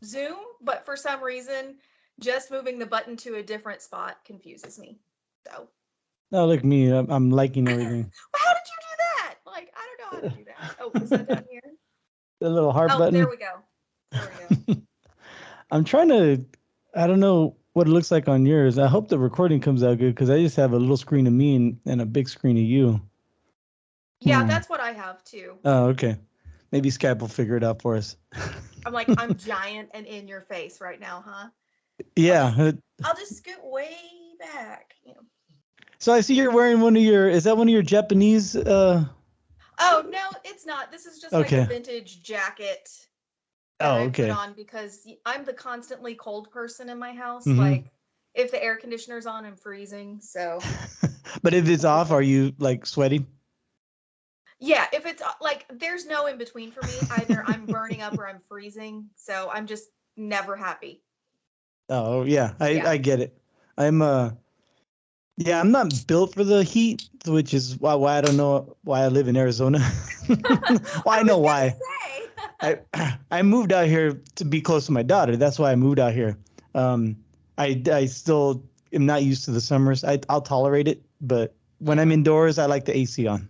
Zoom, but for some reason, just moving the button to a different spot confuses me. So. Oh, look me. I'm liking Well, everything. how did you do that? Like, I don't know how to do that. Oh, is that down here? The little heart Oh, there button. we go. There we go. I'm trying to. I don't know what it looks like on yours. I hope the recording comes out good because I just have a little screen of me and a big screen of you. Yeah, that's what I have too. Oh, okay. Maybe Skype will figure it out for us. I'm like, I'm giant and in your face right now, huh? Yeah. I'll just scoot way back. So I see you're wearing one of your. Is that one of your Japanese? Oh no, it's not. This is just like a Okay. vintage jacket that Oh, I put okay. on because I'm the constantly cold person in my house. Mm-hmm. Like, if the air conditioner's on, I'm freezing. So. But if it's off, are you like sweating? Yeah, if it's like there's no in between for me. Either I'm burning up or I'm freezing. So I'm just never happy. Oh yeah, Yeah. I get it. I'm yeah, I'm not built for the heat, which is why I don't know why I live in Arizona. Well, I I know was why. gonna say. I moved out here to be close to my daughter. That's why I moved out here. Um, I still am not used to the summers. I'll tolerate it, but when I'm Yeah. indoors, I like the AC on.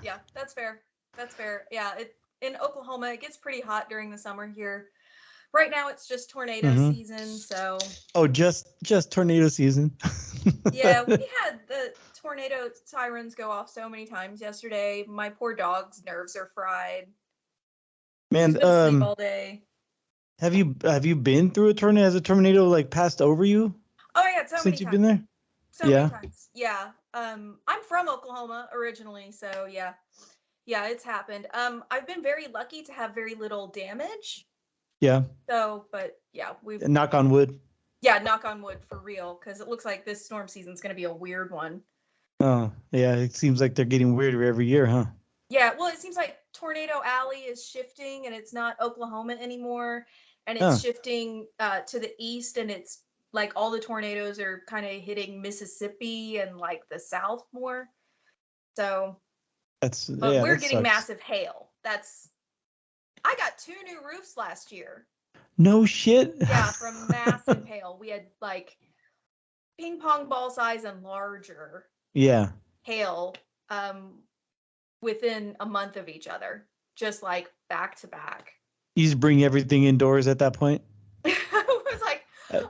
Yeah, that's fair. That's fair. Yeah, in Oklahoma it gets pretty hot during the summer here. Right now it's just tornado Mm-hmm. season, so Oh, just tornado season. yeah, we had the tornado sirens go off so many times yesterday. My poor dog's nerves are fried. She's Man, been asleep all day. have you been through a tornado? Has a tornado like passed over you Oh yeah, so many since you've times. been there? So many Yeah. times. Yeah. I'm from Oklahoma originally, so yeah. Yeah, it's happened. I've been very lucky to have very little damage. Yeah. So, but yeah, we've Knock on wood. yeah, knock on wood for real, because it looks like this storm season's going to be a weird one. Oh, yeah. It seems like they're getting weirder every year, huh? Yeah, well, it seems like Tornado Alley is shifting and it's not Oklahoma anymore. And it's Oh, shifting to the east, and it's like all the tornadoes are kind of hitting Mississippi and like the South more. So, but we're that getting sucks. massive hail. I got 2 new roofs last year. No shit. Yeah, from massive hail. We had like ping pong ball size and larger Yeah. hail within a month of each other, just like back to back. You just bring everything indoors at that point, It was like,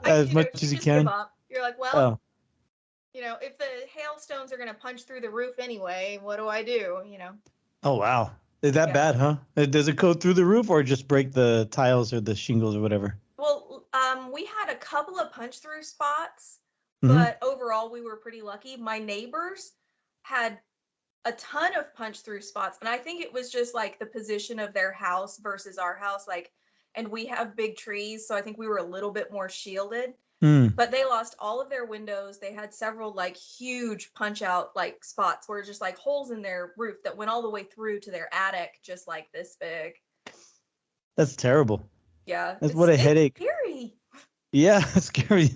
as much you as you just give can. up. You're like, well, Oh, if the hailstones are going to punch through the roof anyway, what do I do? oh wow. Is that Yeah. bad, huh? Does it go through the roof or just break the tiles or the shingles or whatever? Well, we had a couple of punch through spots, Mm-hmm. but overall we were pretty lucky. My neighbors had a ton of punch through spots, and I think it was just like the position of their house versus our house, like, and we have big trees, so I think we were a little bit more shielded. Mm. But they lost all of their windows. They had several like huge punch out like spots where just like holes in their roof that went all the way through to their attic, just like this big. That's terrible. Yeah, That's what it's a it's headache. scary. Yeah, it's scary.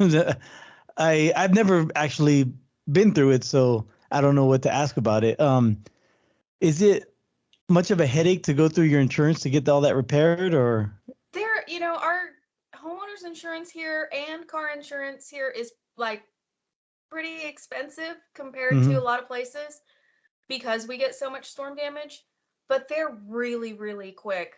I've never actually been through it, so I don't know what to ask about it. Is it much of a headache to go through your insurance to get all that repaired, or? Our homeowners insurance here and car insurance here is like pretty expensive compared to a Mm-hmm. lot of places because we get so much storm damage, but they're really, really quick.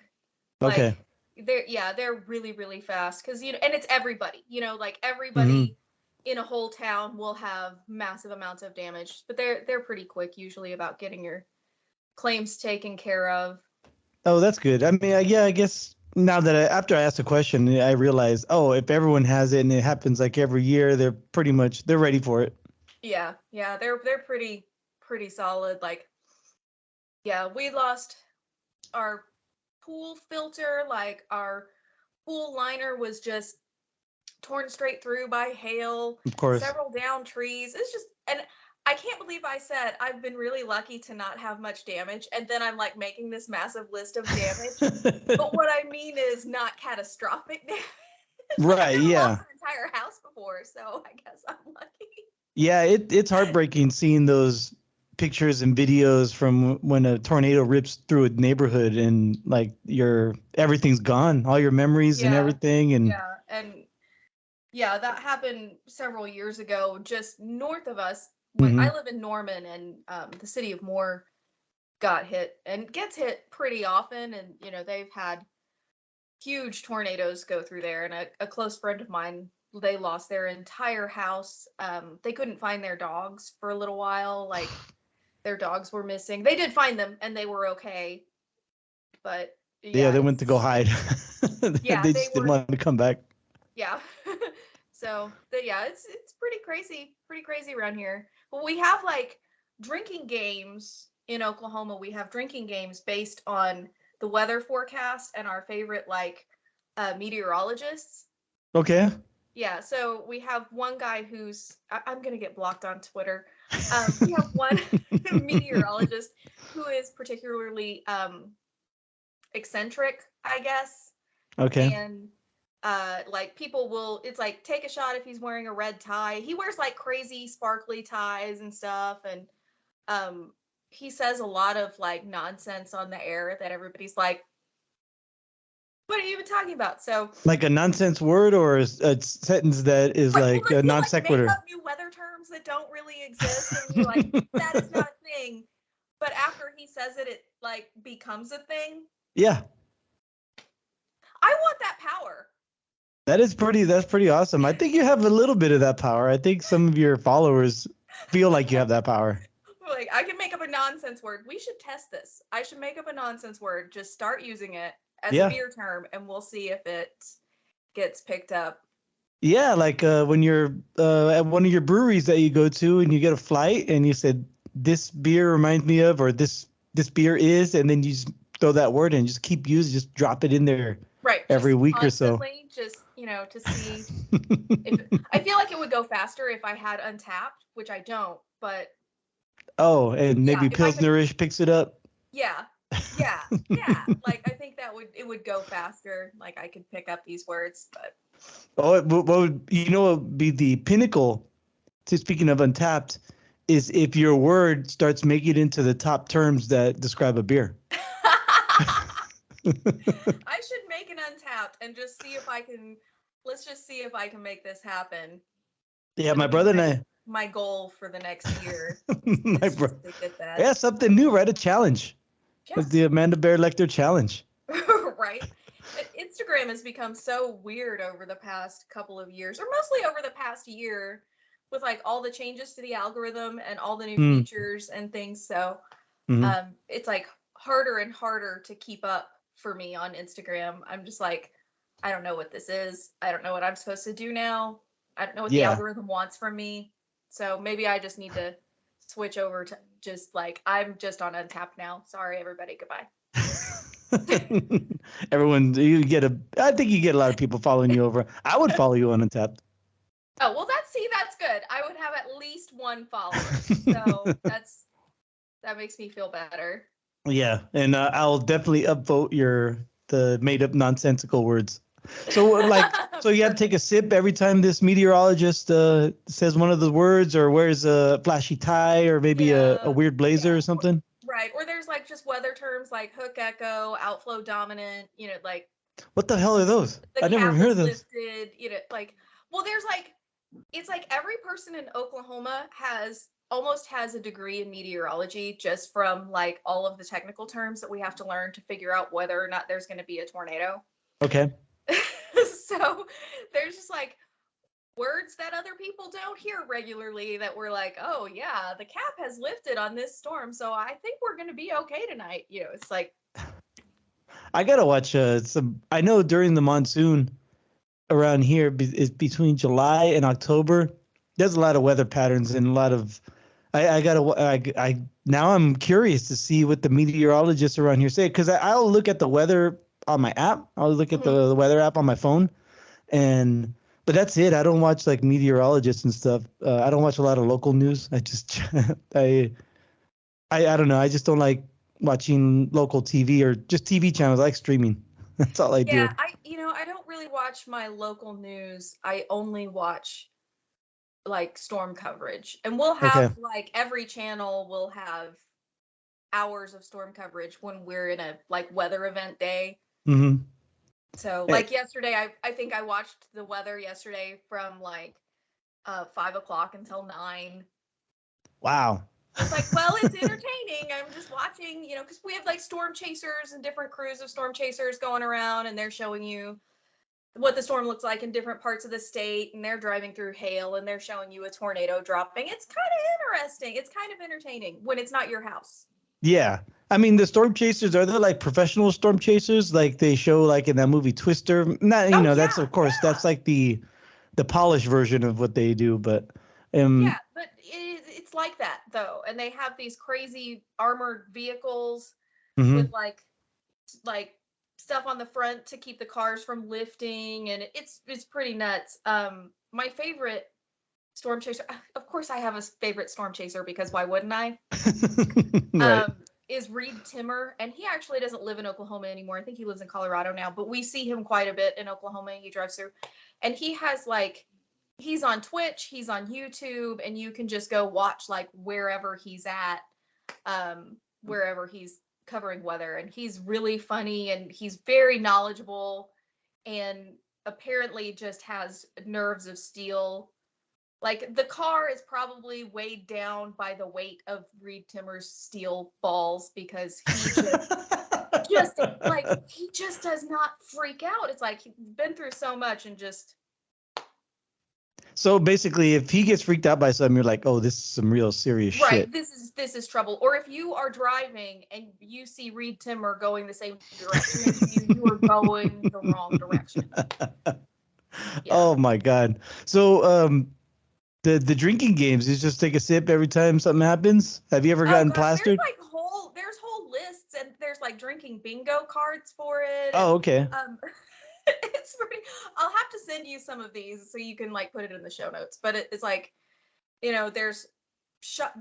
Like Okay. they're really, really fast because and it's everybody, like Mm-hmm. everybody in a whole town will have massive amounts of damage, but they're pretty quick usually about getting your claims taken care of. Oh, that's good. I mean, yeah, I guess now that after I asked the question, I realized, oh, if everyone has it and it happens like every year, they're ready for it. Yeah, yeah, they're pretty solid. Like, yeah, we lost our pool filter, like our pool liner was just torn straight through by hail, Of course. several down trees. It's just, and I can't believe I said I've been really lucky to not have much damage, and then I'm like making this massive list of damage. But what I mean is not catastrophic damage. Like, I've Right. never lost Yeah. an entire house before, so I guess I'm lucky. Yeah. It's heartbreaking seeing those pictures and videos from when a tornado rips through a neighborhood and like everything's gone, all your memories and Yeah. everything. And Yeah. And yeah, that happened several years ago, just north of us. When hmm I live in Norman, and the city of Moore got hit and gets hit pretty often, and they've had huge tornadoes go through there. And a close friend of mine, they lost their entire house. They couldn't find their dogs for a little while. Like their dogs were missing. They did find them, and they were okay. But yeah, yeah, they went to go hide. yeah, They they just didn't were. want to come back. Yeah. So yeah, it's pretty crazy around here. But we have like drinking games in Oklahoma. We have drinking games based on the weather forecast and our favorite like meteorologists. Okay. Yeah, so we have one guy I'm gonna get blocked on Twitter. We have one meteorologist who is particularly eccentric, I guess, Okay. and like people will, it's like take a shot if he's wearing a red tie. He wears like crazy sparkly ties and stuff, and um he says a lot of like nonsense on the air that everybody's like, what are you even talking about? So Like a nonsense word or a sentence that is right, well, like like a he'll non like make sequitur. up new weather terms that don't really exist, and you're like, that is not a thing. But after he says it, it like becomes a thing. Yeah. I want that power. That's pretty awesome. I think you have a little bit of that power. I think some of your followers feel like you have that power. Like, I can make up a nonsense word. We should test this. I should make up a nonsense word, just start using it as a Yeah. beer term, and we'll see if it gets picked up. Yeah, like when you're at one of your breweries that you go to and you get a flight and you said this beer reminds me of, or this beer is, and then you just throw that word in, just keep using, just drop it in there Right. every Just week or so. constantly, just, to see if I feel like it would go faster if I had Untapped, which I don't, but Oh, and yeah, maybe if I could, Pilsnerish picks it up. yeah, yeah, yeah. Like, I think it would go faster. Like, I could pick up these words, but Oh, what would what would be the pinnacle to speaking of Untapped is if your word starts making it into the top terms that describe a beer. I should make an Untapped and just see if I can. Let's just see if I can make this happen. Yeah, It'll my be brother and I, my goal for the next year my is bro, just to get that. yeah, something new, right? A challenge. Yeah, That's the Amandabear Lecter challenge. right. And Instagram has become so weird over the past couple of years, or mostly over the past year, with like all the changes to the algorithm and all the new Mm, features and things. So mhm. it's like harder and harder to keep up for me on Instagram. I'm just like, I don't know what this is. I don't know what I'm supposed to do now. I don't know what the Yeah. algorithm wants from me. So maybe I just need to switch over to just like, I'm just on Untapped now. Sorry, everybody. Goodbye. Everyone, I think you get a lot of people following you over. I would follow you on Untapped. Oh, well, that's good. I would have at least one follower. So that makes me feel better. Yeah, and I'll definitely upvote the made up nonsensical words. So so you have to take a sip every time this meteorologist says one of the words, or wears a flashy tie, or maybe a Yeah. weird blazer Yeah. or something. Right. Or there's like just weather terms like hook echo, outflow dominant, like What the hell are those? the I never cap heard is of those. lifted, like, well, there's like, it's like every person in Oklahoma almost has a degree in meteorology just from like all of the technical terms that we have to learn to figure out whether or not there's going to be a tornado. Okay. So there's just like words that other people don't hear regularly that we're like, oh yeah, the cap has lifted on this storm, so I think we're going to be okay tonight. It's like, I gotta watch some. I know during the monsoon around here is between July and October. There's a lot of weather patterns and a lot of. I gotta. I now I'm curious to see what the meteorologists around here say, because I'll look at the weather on my app. I'll look at mhm. the weather app on my phone, and but that's it. I don't watch like meteorologists and stuff. I don't watch a lot of local news. I just I I don't know. I just don't like watching local TV or just TV channels. I like streaming. That's all I Yeah, do. I don't really watch my local news. I only watch like storm coverage, and we'll Okay. have like every channel will have hours of storm coverage when we're in a like weather event day. Mm-hmm. So like yesterday, I think I watched the weather yesterday from like 5 o'clock until 9. Wow. It's like, well, it's entertaining. I'm just watching, because we have like storm chasers and different crews of storm chasers going around, and they're showing you what the storm looks like in different parts of the state, and they're driving through hail and they're showing you a tornado dropping. It's kind of interesting. It's kind of entertaining when it's not your house. Yeah. I mean, the storm chasers, are they like professional storm chasers? Like they show like in that movie Twister? Not, Oh that's yeah, of course, that's like the polished version of what they do, but yeah, but it's like that though, and they have these crazy armored vehicles mhm. with like stuff on the front to keep the cars from lifting, and it's pretty nuts. My favorite storm chaser, of course I have a favorite storm chaser because why wouldn't I? Right. Is Reed Timmer, and he actually doesn't live in Oklahoma anymore. I think he lives in Colorado now, but we see him quite a bit in Oklahoma. He drives through, and he has like, he's on Twitch, he's on YouTube, and you can just go watch like wherever he's at, wherever he's covering weather, and he's really funny and he's very knowledgeable, and apparently just has nerves of steel. Like the car is probably weighed down by the weight of Reed Timmer's steel balls, because he just does not freak out. It's like he's been through so much and just So basically, if he gets freaked out by something, you're like, oh, this is some real serious right. shit. This is trouble. Or if you are driving and you see Reed Timmer going the same direction as you are going the wrong direction. Yeah. Oh my God. So the drinking games is just take a sip every time something happens. Have you ever Oh gotten gosh, plastered? there's whole lists, and there's like drinking bingo cards for it, and Oh, okay. it's pretty. I'll have to send you some of these so you can like put it in the show notes. But it's like, there's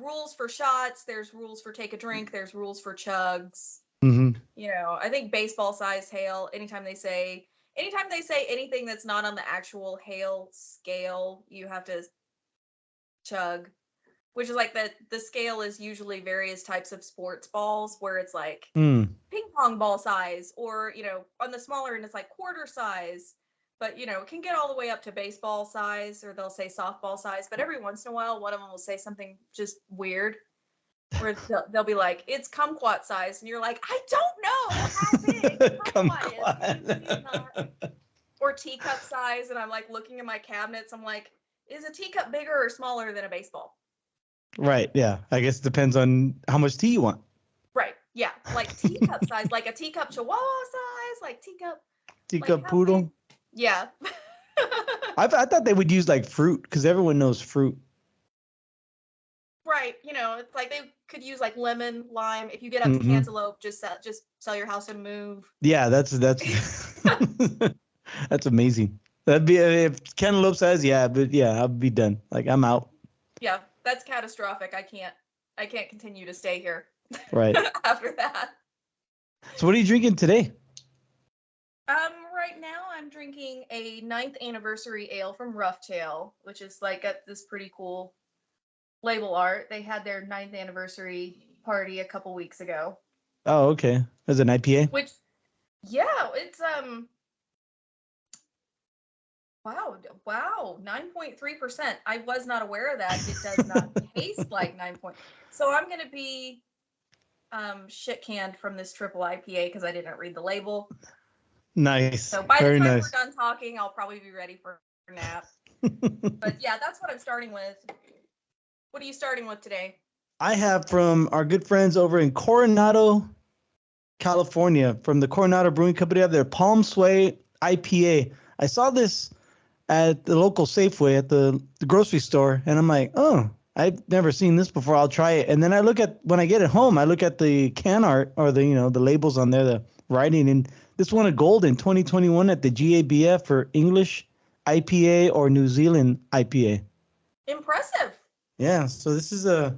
rules for shots, there's rules for take a drink, there's rules for chugs. Mm-hmm. I think baseball size hail. Anytime they say anything that's not on the actual hail scale, you have to chug. Which is like the scale is usually various types of sports balls, where it's like Mm. ping pong ball size, or on the smaller end it's like quarter size, but it can get all the way up to baseball size, or they'll say softball size. But every once in a while one of them will say something just weird, where they'll be like, it's kumquat size, and you're like, I don't know how big kumquat is. It's not. Or teacup size, and I'm like looking at my cabinets, I'm like, is a teacup bigger or smaller than a baseball? Right. Yeah. I guess it depends on how much tea you want. Right. Yeah. Like teacup size, like a teacup chihuahua size, like teacup. Teacup Like how poodle. big? Yeah. I thought they would use like fruit because everyone knows fruit. Right. It's like they could use like lemon, lime. If you get up to Mm-hmm. cantaloupe, just sell your house and move. Yeah, that's that's amazing. That'd be if cantaloupe size. Yeah, but yeah, I'll be done. Like I'm out. Yeah, that's catastrophic. I can't continue to stay here. Right. After that. So what are you drinking today? Right now I'm drinking a 9th anniversary ale from Roughtail, which is like got this pretty cool label art. They had their 9th anniversary party a couple weeks ago. Oh, okay. As an IPA. Which, yeah, it's wow, 9.3%. I was not aware of that. It does not taste like 9 point. So I'm gonna be shit canned from this triple IPA because I didn't read the label. Nice. So by Very the time nice. we're done talking, I'll probably be ready for a nap. But yeah, that's what I'm starting with. What are you starting with today? I have from our good friends over in Coronado, California, from the Coronado Brewing Company. Have their Palm Sway IPA. I saw this at the local Safeway at the grocery store, and I'm like, oh, I've never seen this before. I'll try it. And then when I get it home, I look at the can art or the the labels on there, the writing, and this won a gold in 2021 at the GABF for English IPA or New Zealand IPA. Impressive. Yeah, so this is I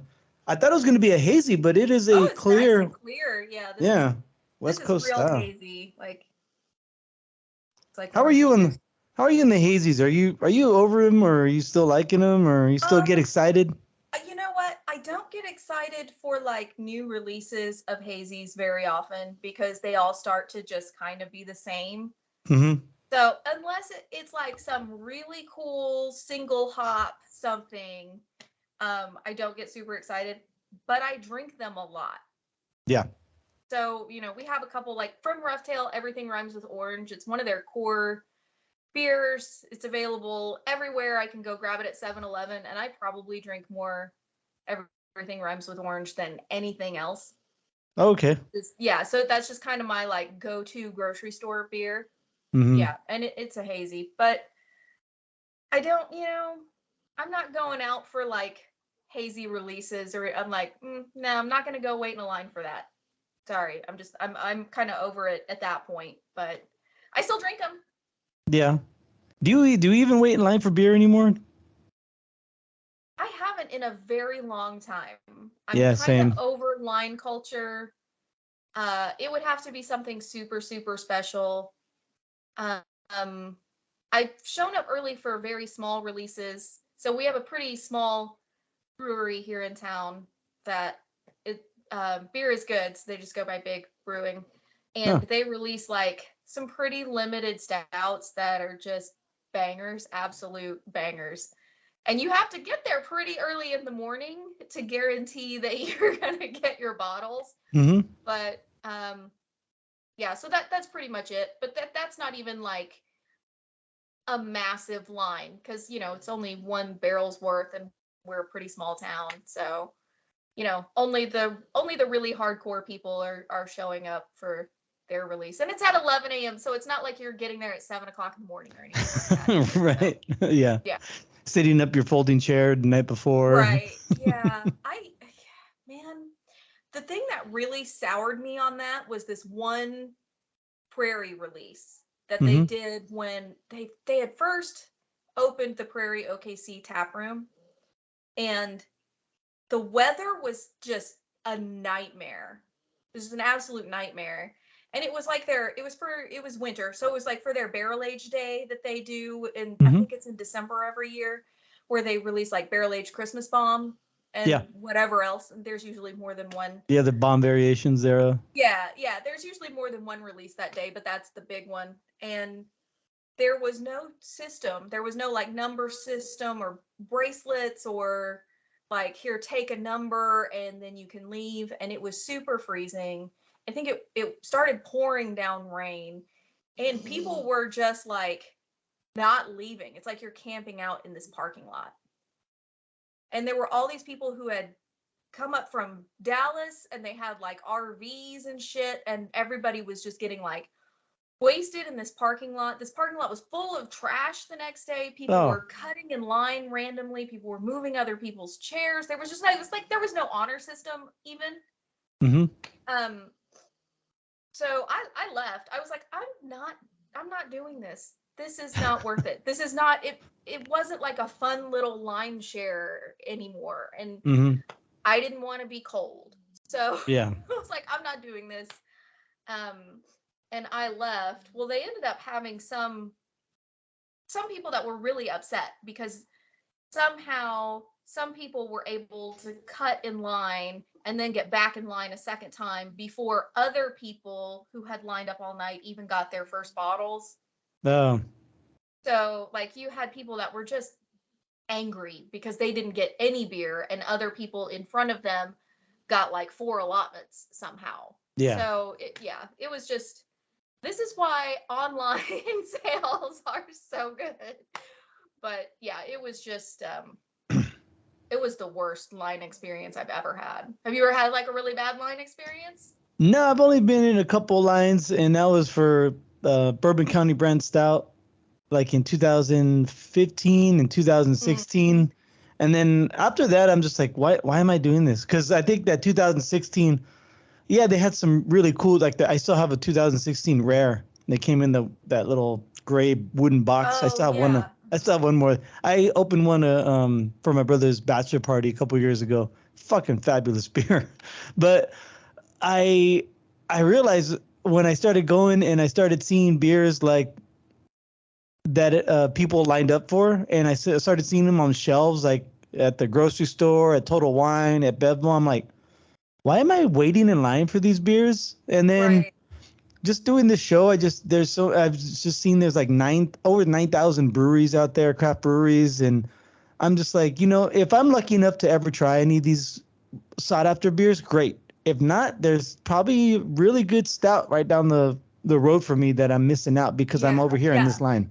thought it was going to be a hazy, but it is Oh, a it's nice clear. and clear. Yeah, Yeah, this West is Coast real style. hazy. Like it's like How one are of you those. How are you in the hazies? Are you over them, or are you still liking them, or you still get Um, excited? you know what? I don't get excited for like new releases of hazies very often because they all start to just kind of be the same. Mm-hmm. So unless it's like some really cool single hop something, I don't get super excited. But I drink them a lot. Yeah. So, we have a couple like from Roughtail, Everything Rhymes with Orange. It's one of their core beers. It's available everywhere. I can go grab it at 7-Eleven, and I probably drink more Everything Rhymes with Orange than anything else. Okay. Yeah, so that's just kind of my like go-to grocery store beer. Mm-hmm. Yeah, and it's a hazy, but I don't, I'm not going out for like hazy releases, or I'm like, no, I'm not gonna go wait in a line for that. Sorry, I'm kind of over it at that point, but I still drink them. Yeah. Do you even wait in line for beer anymore? I haven't in a very long time. I'm Yeah, kind of same. over line culture. It would have to be something super, super special. Um, I've shown up early for very small releases. So we have a pretty small brewery here in town that it beer is good. So they just go by Big Brewing, Huh. and they release like some pretty limited stouts that are just bangers, absolute bangers. And you have to get there pretty early in the morning to guarantee that you're gonna get your bottles. Mm-hmm. But yeah, so that's pretty much it. But that's not even like a massive line because it's only one barrel's worth, and we're a pretty small town. So only the really hardcore people are showing up for their release, and it's at 11 a.m. So it's not like you're getting there at 7 o'clock in the morning or anything like that either. So Right. Yeah. yeah. Sitting up your folding chair the night before. Right. Yeah. Man, the thing that really soured me on that was this one Prairie release that they Mm-hmm. did when they had first opened the Prairie OKC tap room, and the weather was just a nightmare. It was an absolute nightmare. And it was like it was winter, so it was like for their barrel age day that they do, and I Mm-hmm. think it's in December every year, where they release like barrel age Christmas bomb Yeah. and whatever else. And there's usually more than one. Yeah, the bomb variations there. Yeah, there's usually more than one release that day, but that's the big one. And there was no system. There was no like number system or bracelets or like here take a number and then you can leave, and it was super freezing. I think it started pouring down rain, and people were just like not leaving. It's like you're camping out in this parking lot. And there were all these people who had come up from Dallas, and they had like RVs and shit, and everybody was just getting like wasted in this parking lot. This parking lot was full of trash the next day. People Oh. were cutting in line randomly. People were moving other people's chairs. There was just like, it was like there was no honor system even. Mm-hmm. Um, so I left. I was like, I'm not doing this. This is not worth it. This is not it. It wasn't like a fun little line share anymore, and Mm-hmm. I didn't want to be cold. So Yeah. I was like, I'm not doing this. And I left. Well, they ended up having some people that were really upset because somehow some people were able to cut in line and then get back in line a second time before other people who had lined up all night even got their first bottles. Oh. So, like, you had people that were just angry because they didn't get any beer, and other people in front of them got like 4 allotments somehow. Yeah. So, it was just, this is why online sales are so good. But yeah, it was just it was the worst line experience I've ever had. Have you ever had like a really bad line experience? No, I've only been in a couple lines, and that was for Bourbon County Brand Stout, like in 2015 and Mm. 2016. And then after that, I'm just like, why am I doing this? Because I think that 2016, yeah, they had some really cool, like I still have a 2016 Rare. They came in that little gray wooden box. I Oh still have one. yeah. I still have one more. I opened one for my brother's bachelor party a couple years ago. Fucking fabulous beer. But I I realized when I started going and I started seeing beers like that people lined up for, and I started seeing them on shelves like at the grocery store, at Total Wine, at Bevmo. I'm like, why am I waiting in line for these beers? And then Right. just doing this show, I've just seen there's like over 9,000 breweries out there, craft breweries, and I'm just like, if I'm lucky enough to ever try any of these sought after beers, great. If not, there's probably really good stout right down the road for me that I'm missing out because I'm Yeah. over here in Yeah. this line.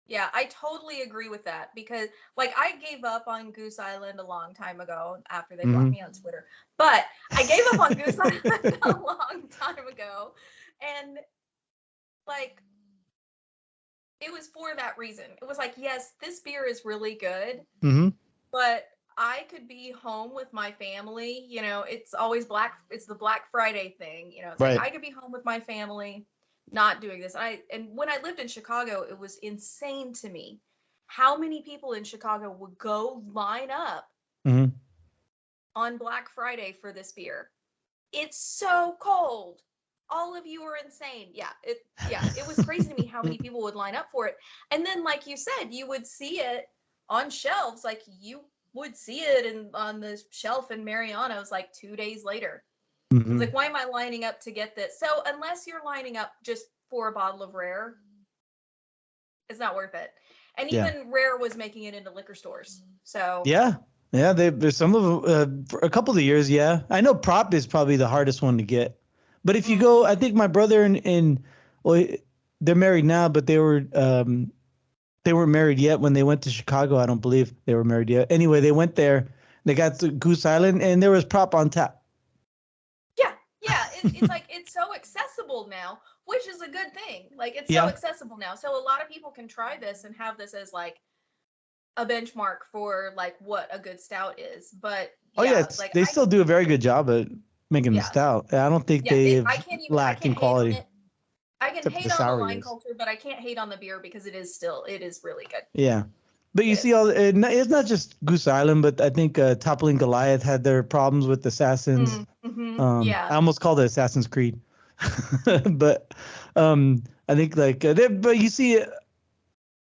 Yeah, I totally agree with that because like I gave up on Goose Island a long time ago after they blocked Hmm me on Twitter. But I gave up on Goose Island a long time ago. And like it was for that reason. It was like, yes, this beer is really good, hmm but I could be home with my family. It's always it's the Black Friday thing. It's like Right. I could be home with my family, not doing this. And when I lived in Chicago, it was insane to me how many people in Chicago would go line up hmm on Black Friday for this beer. It's so cold. All of you are insane. It was crazy to me how many people would line up for it. And then like you said, you would see it on shelves, like you would see it on the shelf in Mariano's like 2 days later. I was hmm like, why am I lining up to get this? So unless you're lining up just for a bottle of Rare, it's not worth it. And Yeah. even Rare was making it into liquor stores. So Yeah. Yeah. There's some of them, for a couple of years. Yeah. I know Prop is probably the hardest one to get. But if you go, I think my brother well, they're married now, but they weren't married yet when they went to Chicago. I don't believe they were married yet. Anyway, they went there. They got to Goose Island, and there was Prop on tap. it's like it's so accessible now, which is a good thing. Like it's so Yeah. accessible now, so a lot of people can try this and have this as like a benchmark for like what a good stout is. But Oh yeah, yeah, like they still do a very good job at making the yeah, stout. I don't think yeah, they've I lacked in can't hate on quality it. I can except for the hate on the sour line years. culture, but I can't hate on the beer because it is really good. Yeah. But you It see, is. it's not just Goose Island, but I think Toppling Goliath had their problems with Assassins. I Yeah. almost called it Assassin's Creed, but I think like, but you see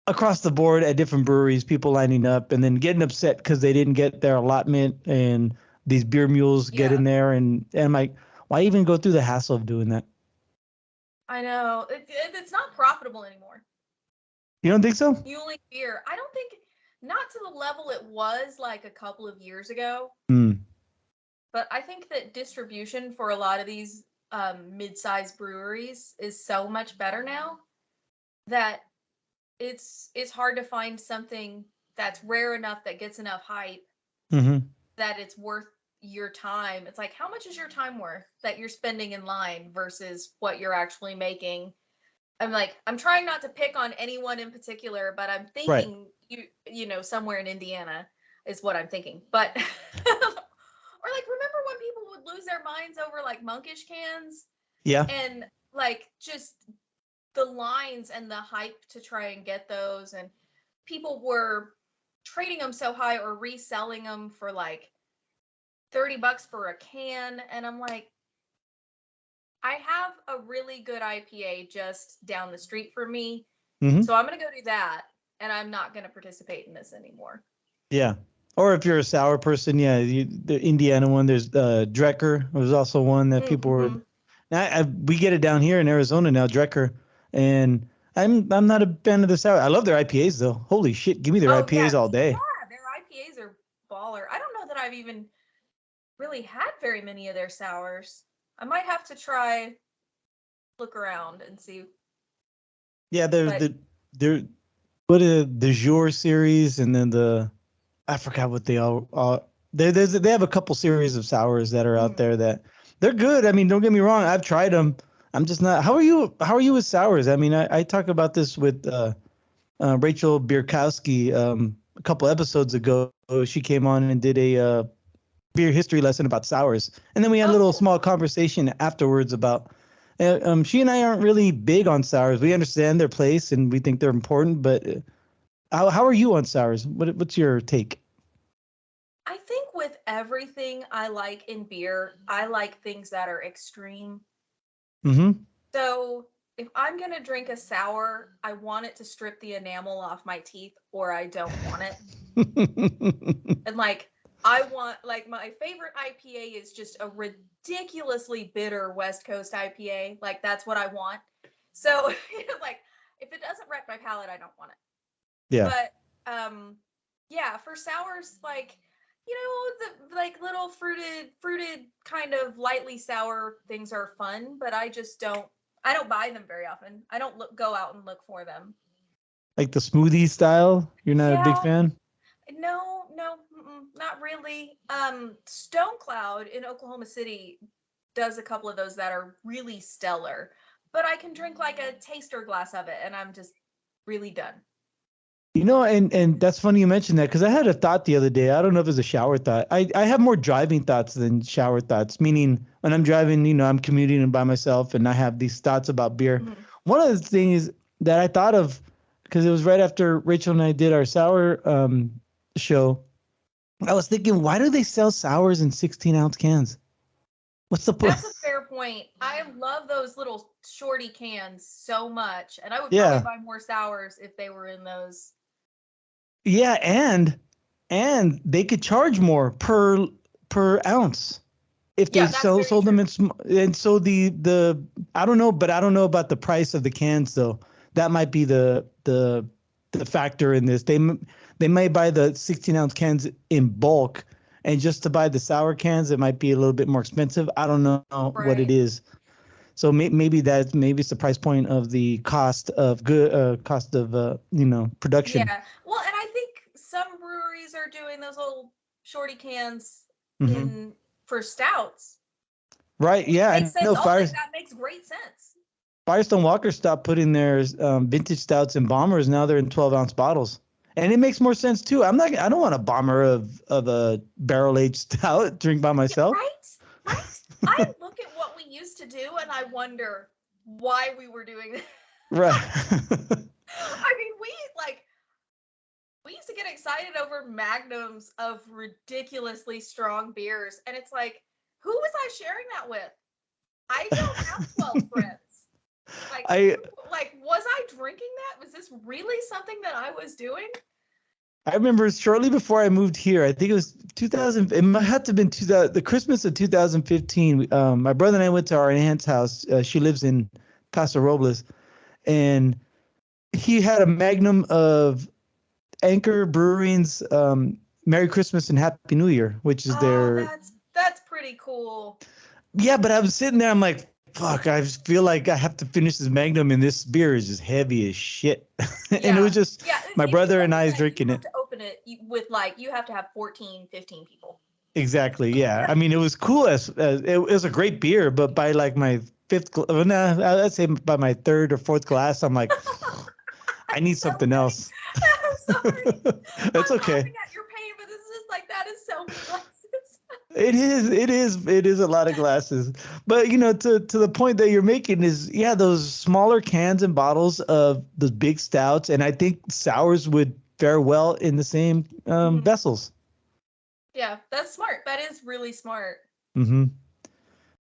across the board at different breweries, people lining up and then getting upset because they didn't get their allotment, and these beer mules get Yeah. in there, and I'm like, why even go through the hassle of doing that? I know. It's not profitable anymore. You don't think so? Fueling beer. I don't think, not to the level it was like a couple of years ago. Hmm. But I think that distribution for a lot of these mid-sized breweries is so much better now that it's hard to find something that's rare enough that gets enough hype Mm-hmm. that it's worth your time. It's like, how much is your time worth that you're spending in line versus what you're actually making? I'm like, I'm trying not to pick on anyone in particular, but I'm Right. thinking somewhere in Indiana is what I'm thinking. But or like remember when people would lose their minds over like monkish cans Yeah. and like just the lines and the hype to try and get those, and people were trading them so high or reselling them for like $30 for a can, and I'm like, I have a really good IPA just down the street from me, Mm-hmm. so I'm going to go do that, and I'm not going to participate in this anymore. Yeah. Or if you're a sour person, yeah, the Indiana one. There's Drecker. Was also one that people were. Mm-hmm. Now we get it down here in Arizona now, Drecker, and I'm not a fan of the sour. I love their IPAs though. Holy shit, give me their Oh yeah, IPAs all day. their IPAs are baller. I don't know that I've even really had very many of their sours. I might have to try look around and see. Yeah, there's But they're what the Jour series, and then I forgot what they all they have a couple series of sours that are out mm, there that they're good. I mean, don't get me wrong, I've tried them. I'm just not. How are you with sours? I mean, I talk about this with Rachel Bierkowski a couple episodes ago. She came on and did a beer history lesson about sours, and then we had a oh little cool. small conversation afterwards about. She and I aren't really big on sours. We understand their place and we think they're important, but how are you on sours? What's your take? I think with everything I like in beer, I like things that are extreme. Mm-hmm. So if I'm gonna drink a sour, I want it to strip the enamel off my teeth, or I don't want it. And like, I want, like, my favorite IPA is just a ridiculously bitter West Coast IPA. Like, that's what I want. So, like, if it doesn't wreck my palate, I don't want it. Yeah. But yeah, for sours, like, the like little fruited kind of lightly sour things are fun, but I don't buy them very often. I don't go out and look for them. Like the smoothie style? You're not a big Yeah, fan? no, not really. Stone Cloud in Oklahoma City does a couple of those that are really stellar, but I can drink like a taster glass of it and I'm just really done. And that's funny you mentioned that because I had a thought the other day. I don't know if it's a shower thought. I have more driving thoughts than shower thoughts, meaning when I'm driving, I'm commuting by myself and I have these thoughts about beer. Mhm. One of the things that I thought of, because it was right after Rachel and I did our sour show, I was thinking, why do they sell sours in 16-ounce cans? What's the point? That's a fair point. I love those little shorty cans so much, and I would probably Yeah. buy more sours if they were in those. Yeah, and they could charge more per ounce if they Yeah, that's very sold true. them and so the I don't know, but I don't know about the price of the cans though. That might be the factor in this. They may buy the 16-ounce cans in bulk, and just to buy the sour cans, it might be a little bit more expensive. I don't know what it Right. is. So maybe it's the price point of the cost of production. Yeah. Well, and I think some breweries are doing those little shorty cans Hmm. in for stouts, Right. which Yeah, makes I sense. know That makes great sense. Firestone Walker stopped putting their vintage stouts in bombers. Now they're in 12-ounce bottles, and it makes more sense too. I don't want a bomber of a barrel aged stout to drink by Yeah, myself. right? Right? I look at what we used to do and I wonder why we were doing that. Right. I mean, we used to get excited over magnums of ridiculously strong beers, and it's like, who was I sharing that with? I don't have 12 friends. Like, I was I drinking that? Was this really something that I was doing? I remember shortly before I moved here. I think it was 2000. It might have to have been 2000, the Christmas of 2015. My brother and I went to our aunt's house. She lives in Paso Robles, and he had a magnum of Anchor Brewing's Merry Christmas and Happy New Year, which is Oh, their. that's pretty cool. Yeah, but I was sitting there, I'm like, fuck, I just feel like I have to finish this Magnum, and this beer is just heavy as shit. And it was Yeah. just Yeah, my if you brother and open I is that, you drinking have it. to open it with like you have to have 14, 15 people. Exactly. Yeah. I mean, it was cool as it was a great beer, but by like my I'd say by my third or fourth glass, I'm like, I need So something many. else. I'm sorry. That's I'm okay. laughing at your pain, but this is like that is so many glasses. It is a lot of glasses. But to the point that you're making is, yeah, those smaller cans and bottles of the big stouts, and I think sours would fare well in the same Mhm. vessels. Yeah, that's smart. That is really smart. Hmm.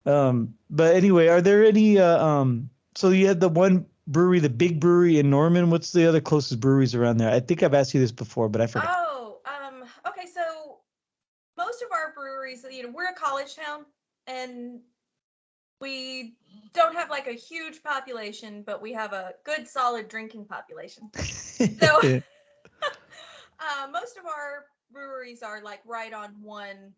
But anyway, are there any so you had the one brewery, the big brewery in Norman. What's the other closest breweries around there? I think I've asked you this before, but I forgot. Oh, okay. So most of our breweries, we're a college town, and we don't have like a huge population, but we have a good, solid drinking population. So most of our breweries are like right on one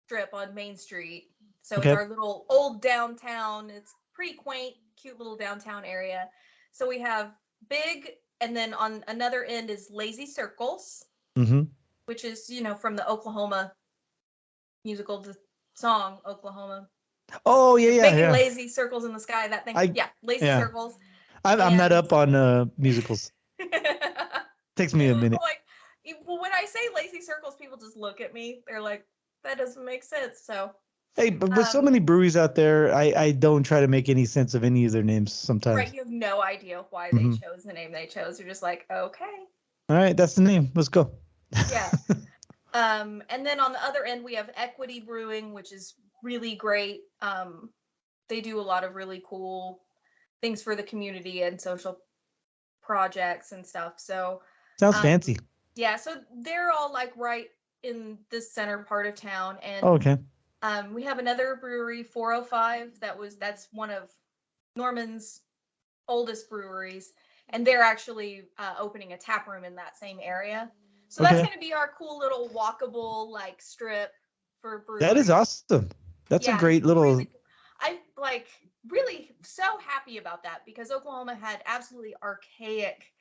strip on Main Street. So it's Okay. our little old downtown. It's pretty quaint, cute little downtown area. So we have Big, and then on another end is Lazy Circles, Hmm. which is, from the Oklahoma musical, the song Oklahoma. Oh yeah, yeah, Making yeah. lazy circles in the sky, that thing. I Yeah, Lazy yeah. Circles. I'm not And up on musicals. Takes me a minute. like, well, when I say lazy circles, people just look at me. They're like, that doesn't make sense. So, Hey, but with so um, many breweries out there, I don't try to make any sense of any of their names right, sometimes. you have no idea why they Hmm. chose the name they chose. You're just like, okay, All right, that's the name. Let's go. yeah. And then on the other end, we have Equity Brewing, which is really great. They do a lot of really cool things for the community and social projects and stuff. So Sounds um, fancy. yeah, so they're all like right in the center part of town. And Oh, okay. we have another brewery, 405. That's one of Norman's oldest breweries, and they're actually opening a tap room in that same area. So that's Okay. going to be our cool little walkable like strip for That is breweries. awesome. That's a Yeah, it's great little. really cool. I'm like really so happy about that because Oklahoma had absolutely archaic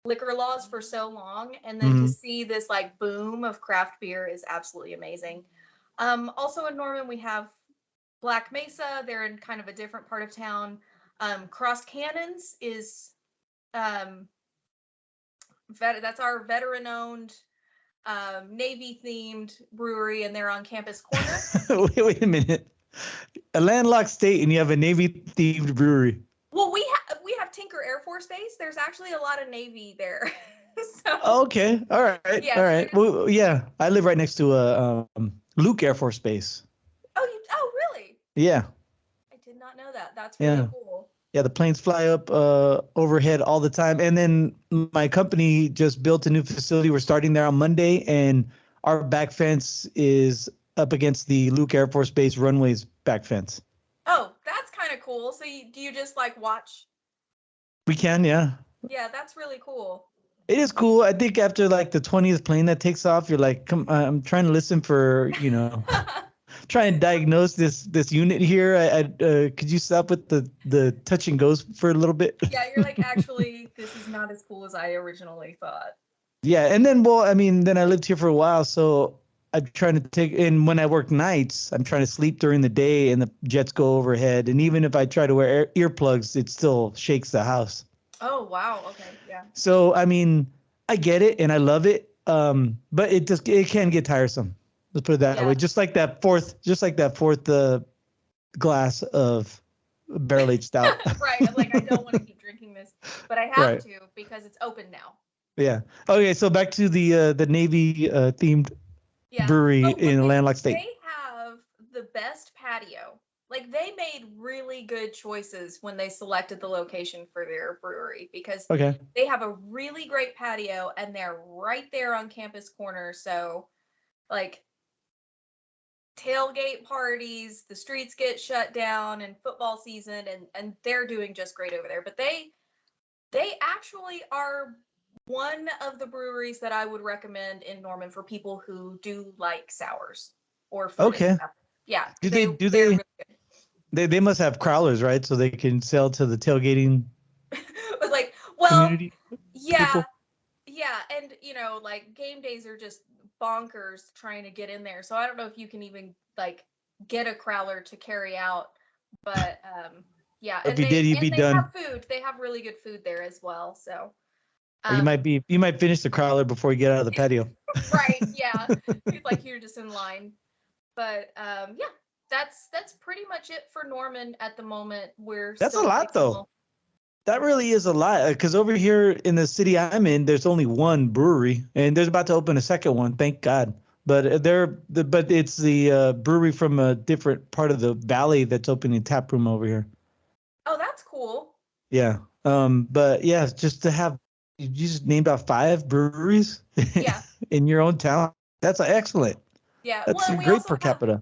liquor laws for so long, and then to Mhm. see this like boom of craft beer is absolutely amazing. Also in Norman we have Black Mesa. They're in kind of a different part of town. Cross Cannons is um, that's our veteran-owned Navy-themed brewery, and they're on Campus Corner. Wait a minute. A landlocked state, and you have a Navy-themed brewery. Well, we have Tinker Air Force Base. There's actually a lot of Navy there, so Okay. All right. yeah. All So right. Well, yeah. I live right next to a Luke Air Force Base. oh really? Yeah. I did not know that. That's really Yeah. cool. Yeah. The planes fly up overhead all the time. And then my company just built a new facility. We're starting there on Monday, and our back fence is up against the Luke Air Force Base runway's back fence. Oh, that's kind of cool. So do you just like watch? We can, yeah. Yeah, that's really cool. It is cool. I think after like the 20th plane that takes off, you're like, come, I'm trying to listen for, try and diagnose this unit here. Could you stop with the touch and goes for a little bit? Yeah, you're like, actually, this is not as cool as I originally thought. Yeah, and then well, I mean, then I lived here for a while, so I'm trying to take in when I work nights, I'm trying to sleep during the day, and the jets go overhead, and even if I try to wear earplugs, it still shakes the house. Oh, wow. Okay. Yeah. So I mean, I get it and I love it, but it can get tiresome. Let's put it that Yeah. way. Just like that fourth glass of barrel aged stout. Right. I'm like, I don't want to keep drinking this, but I have Right. to because it's open now. Yeah. Okay. So back to the Navy themed Yeah. brewery Oh, well, in a they landlocked state. they have the best patio. Like they made really good choices when they selected the location for their brewery because Okay. they have a really great patio and they're right there on Campus Corner. So, like tailgate parties, the streets get shut down in football season, and they're doing just great over there. But they actually are one of the breweries that I would recommend in Norman for people who do like sours or fruited Okay. stuff. Yeah, Do they they do they're they really good. they must have crowlers, right? So they can sell to the tailgating But like, well, community yeah, people. yeah, and like game days are just bonkers trying to get in there. So I don't know if you can even like get a crowler to carry out, but yeah, If you did, you'd be and they have done. food. They have really good food there as well. So Or you might um be you might finish the crowler before you get out of the patio. right, yeah. It's like you're just in line. But yeah, that's pretty much it for Norman at the moment. We're That's a still pretty lot though. small. That really is a lot because over here in the city I'm in, there's only one brewery, and there's about to open a second one. Thank God. But it's the brewery from a different part of the valley that's opening tap room over here. Oh, that's cool. Yeah. But yeah, just to have you just named off 5 breweries Yeah. in your own town. That's excellent. Yeah. That's Well, great per capita.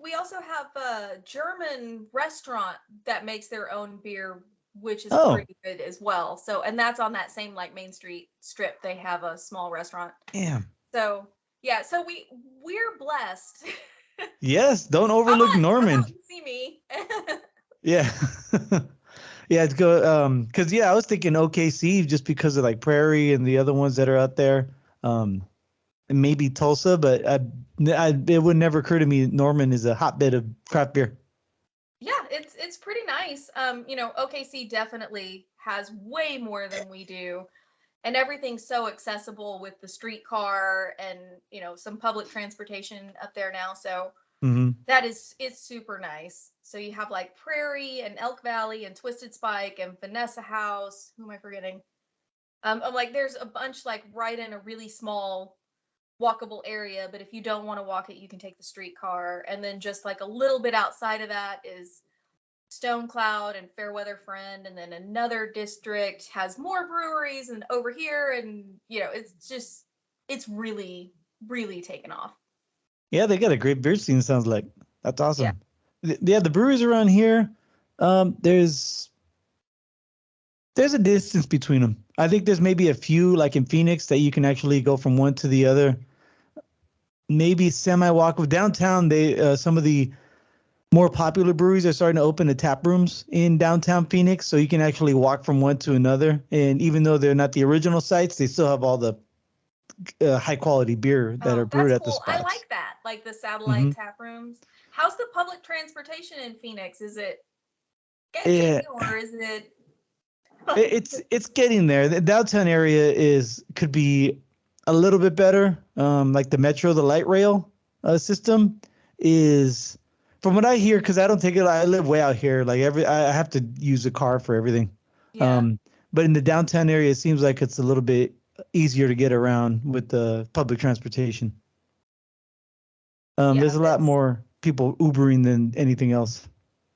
we also have a German restaurant that makes their own beer, which is Oh, pretty good as well. So, and that's on that same like Main Street strip. They have a small restaurant. damn. So, yeah, so we're blessed. Yes, don't overlook Come Norman. out and see me. Yeah. Yeah, it's good. Because yeah, I was thinking OKC just because of like Prairie and the other ones that are out there. And maybe Tulsa, but it would never occur to me Norman is a hotbed of craft beer. Yeah, it's pretty nice. OKC definitely has way more than we do, and everything's so accessible with the streetcar and some public transportation up there now. So Hmm. it's super nice. So you have like Prairie and Elk Valley and Twisted Spike and Vanessa House. Who am I forgetting? I'm like there's a bunch like right in a really small walkable area, but if you don't want to walk it, you can take the streetcar. And then just like a little bit outside of that is Stone Cloud and Fairweather Friend, and then another district has more breweries and over here, and it's really, really taken off. Yeah, they got a great beer scene. Sounds like that's Yeah. awesome. Yeah, the breweries around here, there's a distance between them. I think there's maybe a few, like in Phoenix, that you can actually go from one to the other. Maybe semi walkable downtown. They some of the more popular breweries are starting to open the tap rooms in downtown Phoenix, so you can actually walk from one to another. And even though they're not the original sites, they still have all the high quality beer that are Oh, brewed that's at the cool. I spots. like that. Like the Hmm. satellite tap rooms. How's the public transportation in Phoenix? Is it sketchy Yeah, or is it it's getting there. The downtown area could be a little bit better. Like the metro, the light rail system is, from what I hear, because I don't take it. I live way out here. Like I have to use a car for everything. yeah. Um, but in the downtown area, it seems like it's a little bit easier to get around with the public transportation. Yeah, There's a lot that's more people Ubering than anything else.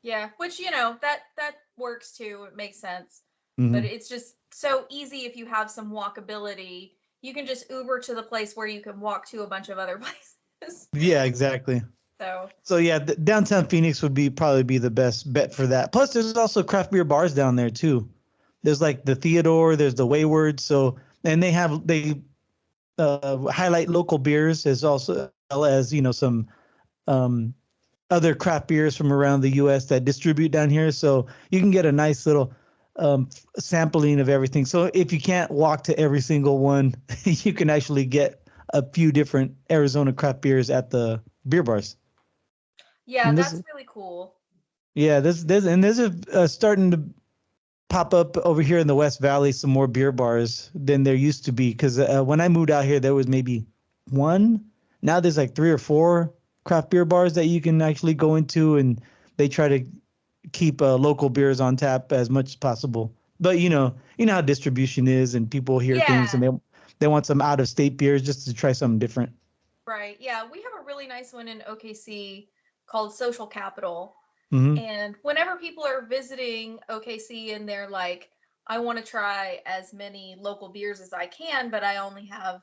yeah, which that works too. It makes sense. But Hmm. it's just so easy if you have some walkability. You can just Uber to the place where you can walk to a bunch of other places. Yeah, exactly. So, So yeah, downtown Phoenix would be probably be the best bet for that. Plus, there's also craft beer bars down there too. There's like the Theodore, there's the Wayward. So and they highlight local beers as also well as some um, other craft beers from around the U.S. that distribute down here. So you can get a nice little sampling of everything. So if you can't walk to every single one, you can actually get a few different Arizona craft beers at the beer bars. yeah, And this that's really cool. Yeah, there's starting to pop up over here in the West Valley some more beer bars than there used to be. Because when I moved out here, there was maybe one. Now there's like three or four craft beer bars that you can actually go into, and they try to keep local beers on tap as much as possible. But you know how distribution is, and people hear things and Yeah, they want some out of state beers just to try something different. right. Yeah, we have a really nice one in OKC called Social Capital. Hmm. And whenever people are visiting OKC and they're like, I want to try as many local beers as I can, but I only have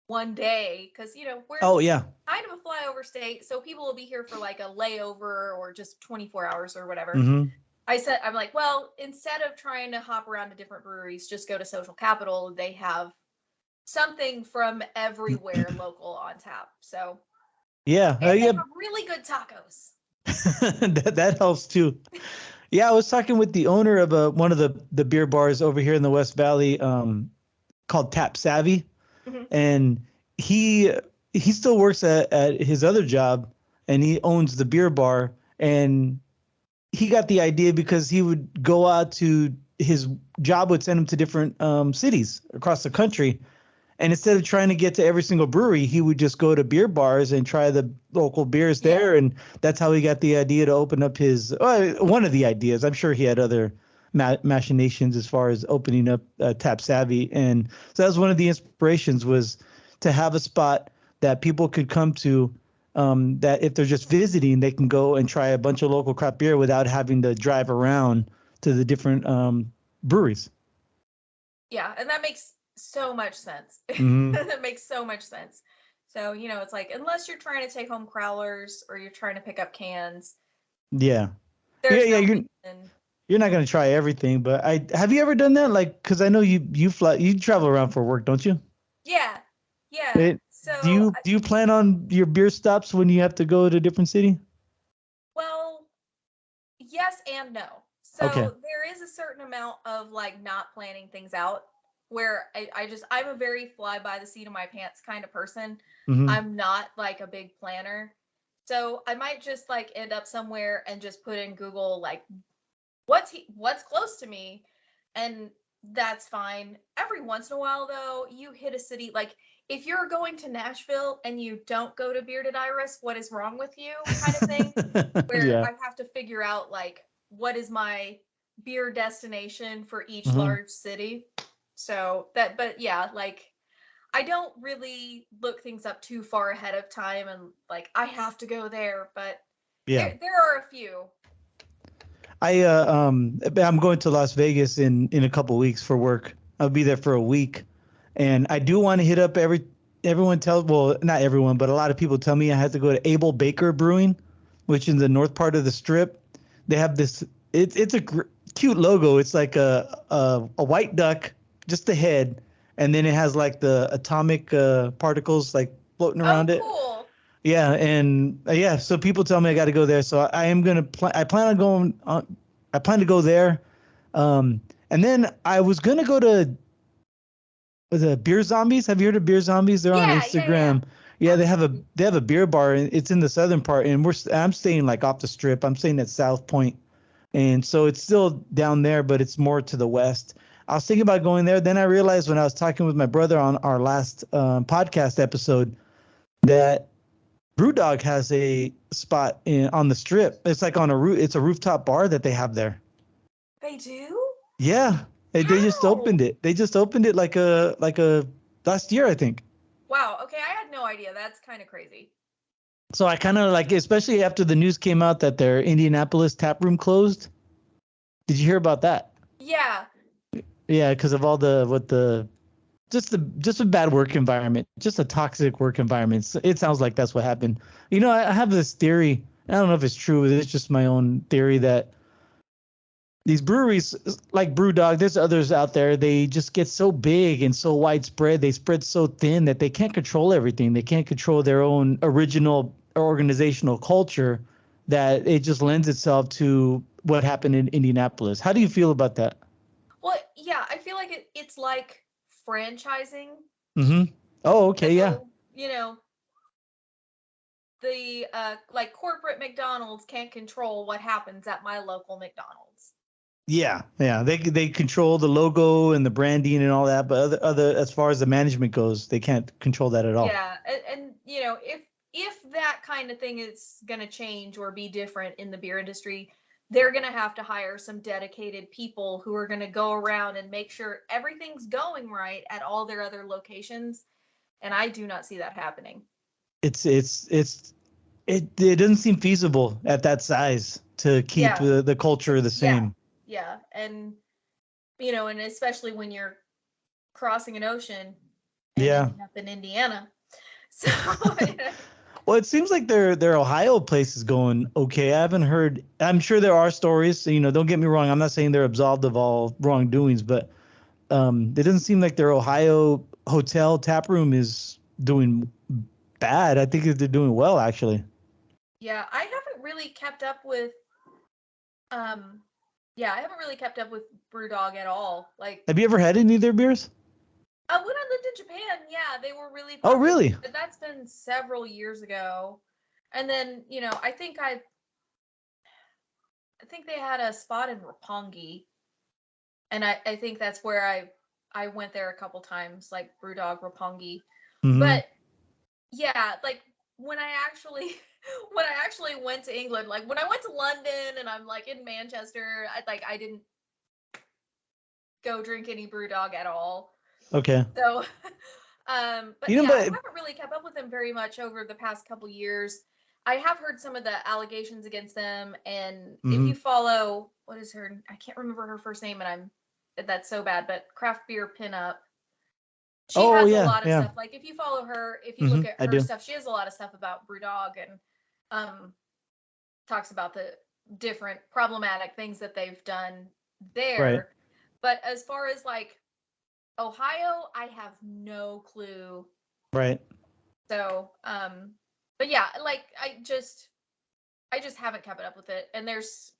one day because, we're Oh yeah. kind of a flyover state. So people will be here for like a layover or just 24 hours or whatever. Hmm. I'm like, well, instead of trying to hop around to different breweries, just go to Social Capital. They have something from everywhere local on tap. So, Yeah. and they Yeah. have really good tacos. That helps too. Yeah, I was talking with the owner of one of the beer bars over here in the West Valley, called Tap Savvy, Mhm. and he he still works at his other job, and he owns the beer bar, and he got the idea because he would go out to his job would send him to different cities across the country, and instead of trying to get to every single brewery, he would just go to beer bars and try the local beers Yeah. there. And that's how he got the idea to open up one of the ideas. I'm sure he had other machinations as far as opening up Tap Savvy. And so that was one of the inspirations, was to have a spot that people could come to, that if they're just visiting, they can go and try a bunch of local craft beer without having to drive around to the different breweries. Yeah, and that makes so much sense. Hmm. That makes so much sense. So, it's like unless you're trying to take home crowlers or you're trying to pick up cans, Yeah. Yeah, there's yeah. no You're reason. You're not gonna try everything, but I have you ever done that? Like, because I know you travel around for work, don't you? Yeah. Yeah. It, do So, you do you plan on your beer stops when you have to go to a different city? well, yes and no. Okay. So, there is a certain amount of like not planning things out where I'm a very fly by the seat of my pants kind of person. Hmm. I'm not like a big planner. So, I might just like end up somewhere and just put in Google like what's close to me, and that's fine. Every once in a while though, you hit a city like if you're going to Nashville and you don't go to Bearded Iris, what is wrong with you kind of thing, where Yeah. I have to figure out like what is my beer destination for each Hmm. large city. So that but yeah, like I don't really look things up too far ahead of time and like I have to go there, but Yeah. there are a few. I'm going to Las Vegas in a couple weeks for work. I'll be there for a week, and I do want to hit up everyone tells, well, not everyone, but a lot of people tell me I have to go to Abel Baker Brewing, which is in the north part of the strip. They have this. It's a cute logo. It's like a white duck, just the head, and then it has like the atomic particles like floating Oh, around it. cool. Yeah, and yeah, so people tell me I got to go there. So I am gonna I plan on going. I plan to go there, and then I was gonna go to the Beer Zombies. Have you heard of Beer Zombies? They're on Yeah, yeah, yeah. Instagram. Yeah, Absolutely. they have a beer bar. And it's in the southern part, and I'm staying like off the strip. I'm staying at South Point, and so it's still down there, but it's more to the west. I was thinking about going there. Then I realized when I was talking with my brother on our last podcast episode that BrewDog has a spot on the strip. It's like on a roof. It's a rooftop bar that they have there. They do? Yeah, they just How? opened it. They just opened it like a last year, I think. Wow. Okay, I had no idea. That's kind of crazy. So I kind of like, especially after the news came out that their Indianapolis tap room closed. Did you hear about that? Yeah. Yeah, because of all the what the just a bad work environment, just a toxic work environment. It sounds like that's what happened. You know, I have this theory. I don't know if it's true. It's just my own theory that these breweries like BrewDog, there's others out there, they just get so big and so widespread. They spread so thin that they can't control everything. They can't control their own original organizational culture, that it just lends itself to what happened in Indianapolis. How do you feel about that? Well, yeah, I feel like it's like franchising. Mm-hmm. Oh, okay, yeah. So, the like corporate McDonald's can't control what happens at my local McDonald's. Yeah, yeah. They control the logo and the branding and all that, but other as far as the management goes, they can't control that at all. Yeah, and if that kind of thing is going to change or be different in the beer industry, they're going to have to hire some dedicated people who are going to go around and make sure everything's going right at all their other locations, and I do not see that happening. It doesn't seem feasible at that size to keep Yeah. the culture the Yeah. same. Yeah, and and especially when you're crossing an ocean and Yeah. ending up in Indiana. So, Well, it seems like their Ohio place is going okay. I haven't heard. I'm sure there are stories. You know, don't get me wrong. I'm not saying they're absolved of all wrongdoings, but it doesn't seem like their Ohio hotel tap room is doing bad. I think they're doing well, actually. yeah, I haven't really kept up with um yeah, I haven't really kept up with BrewDog at all. Like, Have you ever had any of their beers? when I lived in Japan, yeah, they were really Oh, popular, really? but that's been several years ago. And then, I think they had a spot in Roppongi, and I think that's where I went there a couple times, like BrewDog Roppongi. Hmm. But yeah, like when I actually when I actually went to England, like when I went to London and I'm like in Manchester, I didn't go drink any BrewDog at all. Okay. So, but You know, yeah, I but haven't really kept up with them very much over the past couple years. I have heard some of the allegations against them, and if mhm. you follow, what is her? I can't remember her first name, and that's so bad. But Craft Beer Pinup, she Oh, has a yeah, lot of yeah. stuff. Like if you follow her, if you look Hmm. at I her do. stuff, she has a lot of stuff about BrewDog and um, talks about the different problematic things that they've done Right. there. But as far as like Ohio, I have no clue. Right. So, but yeah, like I just haven't kept up with it. And there's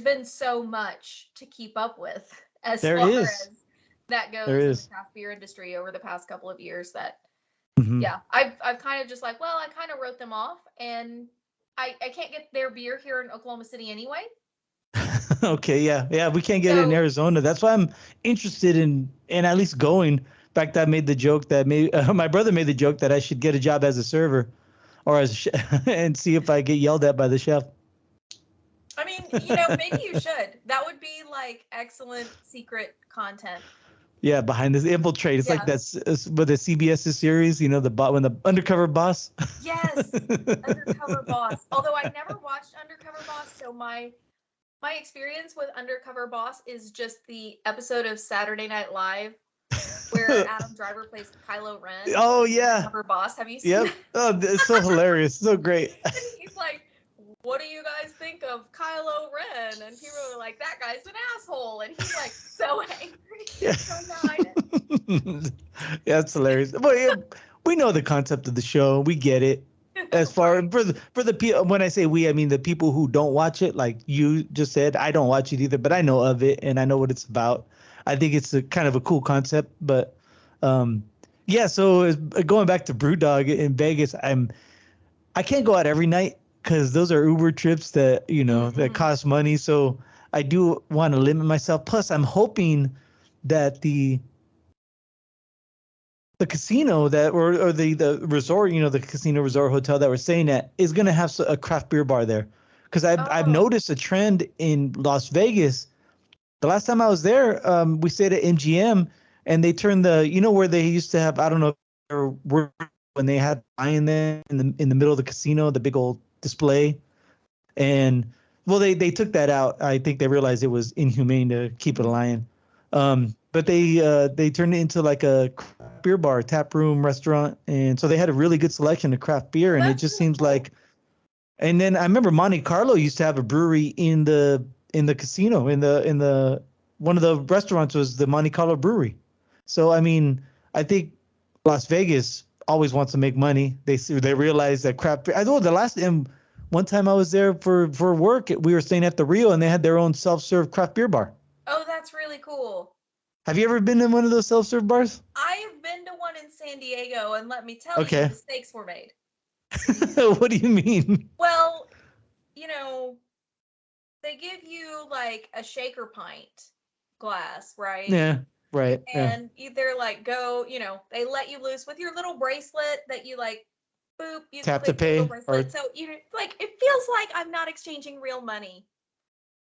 been so much to keep up with as There far is. as that There goes in the is. craft beer industry over the past couple of years that Hmm. yeah, I've kind of just like, well, I kind of wrote them off, and I can't get their beer here in Oklahoma City anyway. Okay, yeah, yeah. We can't get it in So, Arizona. That's why I'm interested in at least going. In fact, I made the joke that maybe my brother made the joke that I should get a job as a server or as a and see if I get yelled at by the chef. I mean, maybe you should. That would be like excellent secret content. Yeah, behind this infiltrate. It's like Yeah. that's with the CBS series, you know, when the undercover boss. Yes. Undercover Boss. Although I never watched Undercover Boss, so my experience with Undercover Boss is just the episode of Saturday Night Live where Adam Driver plays Kylo Ren. Oh yeah. Undercover Boss. Have you seen Yep. that? Oh, it's so hilarious. So great. And he's like, what do you guys think of Kylo Ren? And people are like, that guy's an asshole. And he's like, so angry. Yeah. So annoyed. Yeah, it's hilarious. But yeah, we know the concept of the show. We get it. As far Right. for the people, when I say we, I mean the people who don't watch it. Like you just said, I don't watch it either, but I know of it and I know what it's about. I think it's a kind of a cool concept. But yeah. So going back to BrewDog in Vegas, I can't go out every night because those are Uber trips that that cost money. So I do want to limit myself. Plus, I'm hoping that the casino that or the resort, the casino resort hotel that we're staying at is gonna have a craft beer bar there, because I've Oh, noticed a trend in Las Vegas. The last time I was there, we stayed at MGM, and they turned where they used to have, I don't know if you were when they had lion there in the middle of the casino, the big old display, and well they took that out. I think they realized it was inhumane to keep it a lion. But they turned it into like a craft beer bar, tap room, restaurant, and so they had a really good selection of craft beer, well, and it that's just really seems cool. like. And then I remember Monte Carlo used to have a brewery in the casino, in the one of the restaurants was the Monte Carlo brewery. So I mean, I think Las Vegas always wants to make money. They realize that craft beer. I know the last time one time I was there for work, we were staying at the Rio, and they had their own self-serve craft beer bar. Oh, that's really cool. Have you ever been in one of those self-serve bars? I've been to one in San Diego, and let me tell you, Okay. mistakes were made. What do you mean? Well, you know, they give you like a shaker pint glass, right? Yeah, right. Yeah. And either like they let you loose with your little bracelet that you like, boop, you Tap to click your little pay or bracelet. So like it feels like I'm not exchanging real money.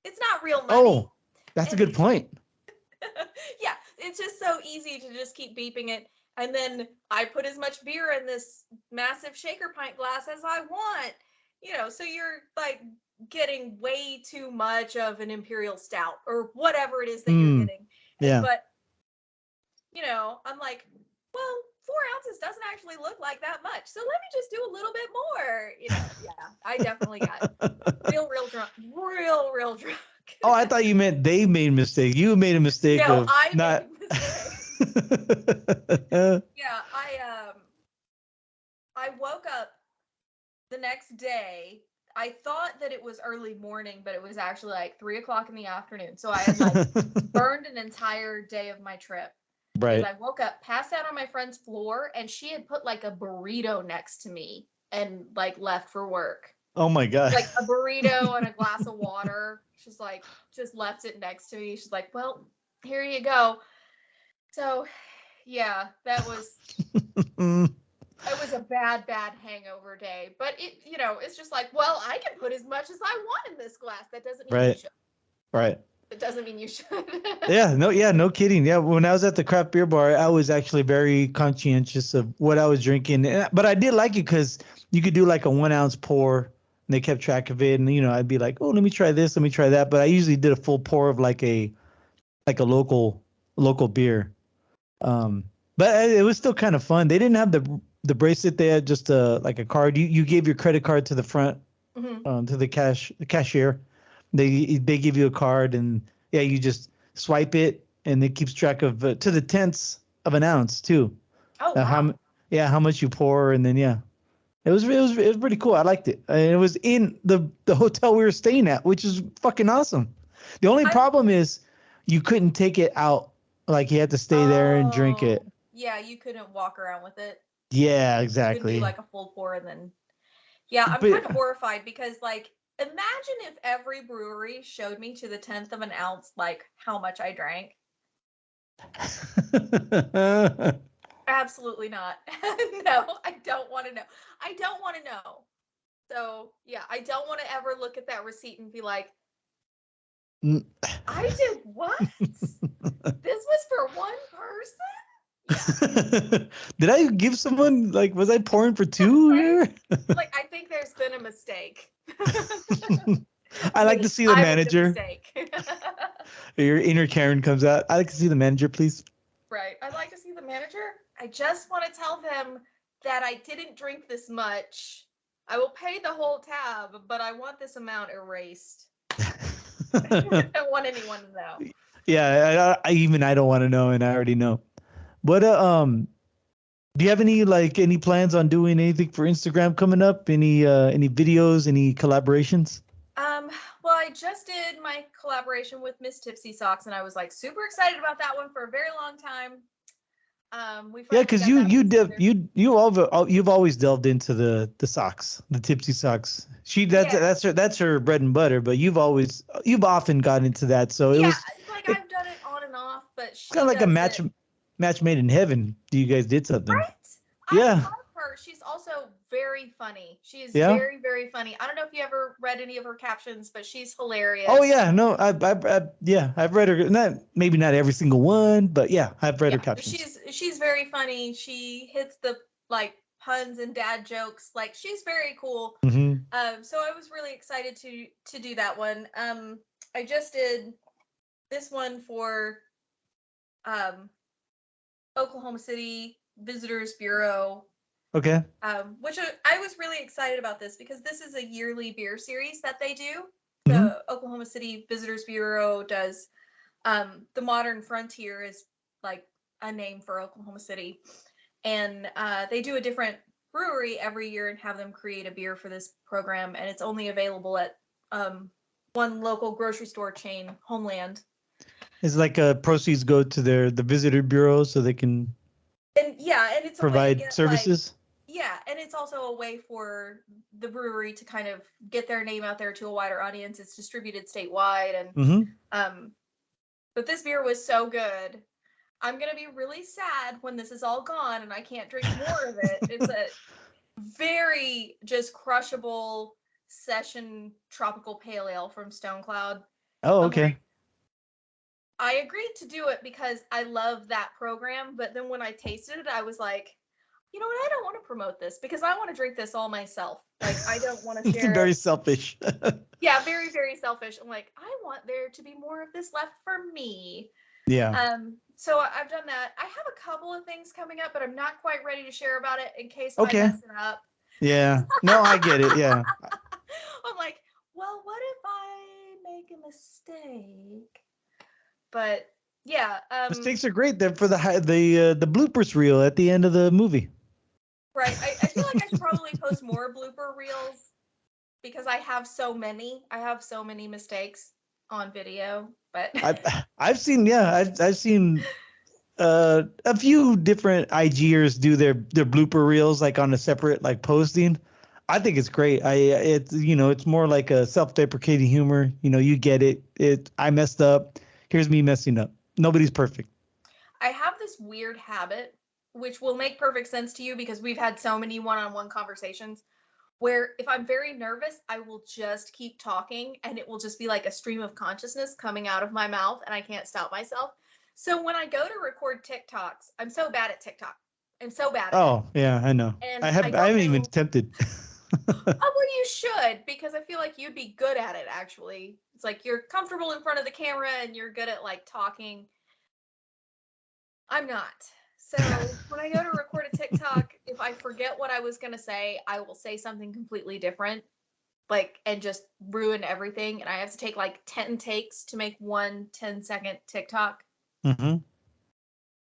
It's not real money. oh, that's a And good point. yeah, it's just so easy to just keep beeping it. And then I put as much beer in this massive shaker pint glass as I want. So you're like getting way too much of an imperial stout or whatever it is that you're getting. Yeah. But, I'm like, well, 4 ounces doesn't actually look like that much. So let me just do a little bit more. Yeah, I definitely got real drunk, real drunk. Oh, I thought you meant they made a mistake. You made a mistake No, of I not. made a mistake. Yeah, I woke up the next day. I thought that it was early morning, but it was actually like 3 o'clock in the afternoon. So I had like burned an entire day of my trip. Because Right. I woke up, passed out on my friend's floor, and she had put like a burrito next to me and like left for work. Oh my God. Like a burrito and a glass of water. She's like, just left it next to me. She's like, well, here you go. So yeah, it was a bad hangover day. But it's just like, well, I can put as much as I want in this glass. That doesn't mean you Right. should. Right. It doesn't mean you should. Yeah. No kidding. Yeah. When I was at the craft beer bar, I was actually very conscientious of what I was drinking. But I did like it because you could do like a 1 ounce pour, and they kept track of it. And I'd be like, oh, let me try this, let me try that. But I usually did a full pour of like a local beer. Um, but it was still kind of fun. They didn't have the bracelet. They had just like a card. You gave your credit card to the front, to the cashier. They give you a card, and yeah, you just swipe it, and it keeps track of to the tenths of an ounce too. Oh wow. How much you pour, and then yeah, it was pretty cool. I liked it, and it was in the hotel we were staying at, which is fucking awesome. The only I problem is you couldn't take it out. Like you had to stay there and drink it. Oh yeah, you couldn't walk around with it. Yeah, You couldn't do exactly. like a full pour and then. Yeah, I'm kind of But horrified because like imagine if every brewery showed me to the tenth of an ounce like how much I drank. Absolutely not. No, I don't want to know. I don't want to know. So yeah, I don't want to ever look at that receipt and be like, I did what? This was for one person? Yeah. Did I give someone, like, was I pouring for two here? Like, I think there's been a mistake. I like to see the I was the manager. mistake. Your inner Karen comes out. I like to see the manager, please. Right. I'd like to see the manager. I just want to tell them that I didn't drink this much. I will pay the whole tab, but I want this amount erased. I don't want anyone to know. Yeah, I don't want to know, and I already know. But do you have any plans on doing anything for Instagram coming up? Any videos, any collaborations? Well, I just did my collaboration with Miss Tipsy Socks, and I was like super excited about that one for a very long time. We Yeah, finally because got that one together. you've always delved into the socks, the Tipsy Socks. Yeah. That's her bread and butter. But you've often gotten into that, so Yeah, like it I've done it on and off, but kind she of like a does it. match made in heaven. You guys did something. Right? I Yeah, love her. She's also very funny. She is yeah. very, very funny. I don't know if you ever read any of her captions, but she's Oh hilarious. yeah, no, I've read her. Maybe not every single one, but yeah, I've read her Yeah, captions. she's very funny. She hits the like puns and dad jokes. Like she's very cool. Hmm. So I was really excited to do that one. I just did this one for um Oklahoma City Visitors Bureau. Okay. Which I was really excited about this because this is a yearly beer series that they do. Hmm. The Oklahoma City Visitors Bureau does. The Modern Frontier is like a name for Oklahoma City, and they do a different brewery every year and have them create a beer for this program, and it's only available at one local grocery store chain, Homeland. It's like proceeds go to the visitor bureau so they can And yeah, and it's a way to provide get like services. yeah, and it's also a way for the brewery to kind of get their name out there to a wider audience. It's distributed statewide, and Hmm. but this beer was so good. I'm gonna be really sad when this is all gone and I can't drink more of it. It's a very just crushable session tropical pale ale from Stone Cloud. Oh, I'm okay. like, I agreed to do it because I love that program, but then when I tasted it, I was like, you know what? I don't want to promote this because I want to drink this all myself. Like, I don't want to It's share very it. selfish. Yeah, very, very selfish. I'm like, I want there to be more of this left for me. Yeah. So I've done that. I have a couple of things coming up, but I'm not quite ready to share about it in case I Okay. mess it up. Yeah. No, I get it. Yeah. I'm like, well, what if I make a mistake? But yeah, Mistakes are great. They're for the bloopers reel at the end of the movie. right. I feel like I should probably post more blooper reels because I have so many. I have so many mistakes on video, but I've seen a few different IGers do their blooper reels like on a separate like posting. I think it's great. It's more like a self-deprecating humor. You get it. I messed up. Here's me messing up. Nobody's perfect. I have this weird habit, which will make perfect sense to you because we've had so many one-on-one conversations where if I'm very nervous, I will just keep talking and it will just be like a stream of consciousness coming out of my mouth and I can't stop myself. So when I go to record TikToks, I'm so bad at TikTok. I'm so bad at it. Oh yeah, I know. And I I don't haven't even know. attempted. Oh, well, you should because I feel like you'd be good at it actually. It's like you're comfortable in front of the camera and you're good at like talking. I'm not. So when I go to record a TikTok, if I forget what I was going to say, I will say something completely different, like, and just ruin everything. And I have to take like 10 takes to make one 10-second TikTok. Hmm.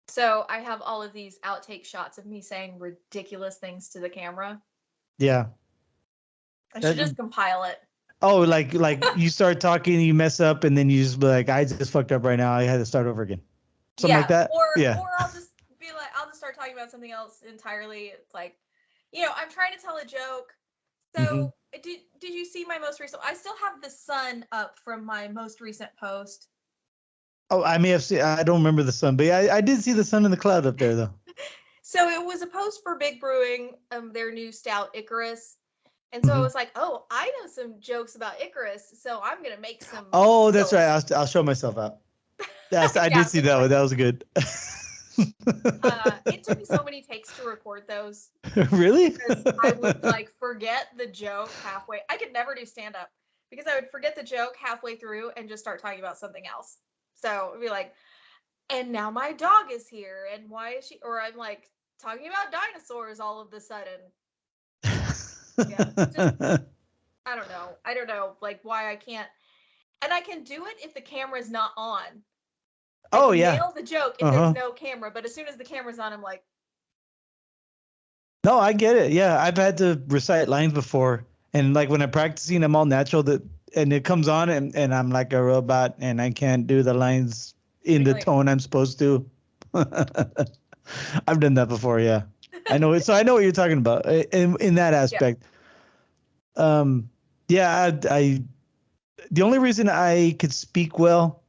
So I have all of these outtake shots of me saying ridiculous things to the camera. Yeah. I should just compile it. Oh, like you start talking, you mess up, and then you just be like, I just fucked up right now. I had to start over again. Something like Yeah. that. Yeah. Or I'll just be like, I'll just start talking about something else entirely. It's like, I'm trying to tell a joke. Hmm. So did you see my most recent? I still have the sun up from my most recent post. Oh, I may have seen. I don't remember the sun, but yeah, I did see the sun in the cloud up there, though. So it was a post for Big Brewing, their new stout Icarus. And so I Hmm. was like, oh, I know some jokes about Icarus, so I'm gonna make some Oh, that's reels. right. I'll show myself out. Yes, I Yeah, did see that one. That was good. It took me so many takes to record those. Really? Because I would like forget the joke halfway. I could never do stand up because I would forget the joke halfway through and just start talking about something else. So it'd be like, and now my dog is here, and why is she? Or I'm like talking about dinosaurs all of a sudden. Yeah, just I don't know. I don't know like why I can't. And I can do it if the camera's not on. I Oh can yeah. nail the joke if there's no camera, but as soon as the camera's on, I'm like, No, I get it. Yeah, I've had to recite lines before, and like when I'm practicing, I'm all natural. That and it comes on, and I'm like a robot, and I can't do the lines in the really, tone I'm supposed to. I've done that before. Yeah, I know it. So I know what you're talking about in that yeah, aspect. Um, yeah, I the only reason I could speak well,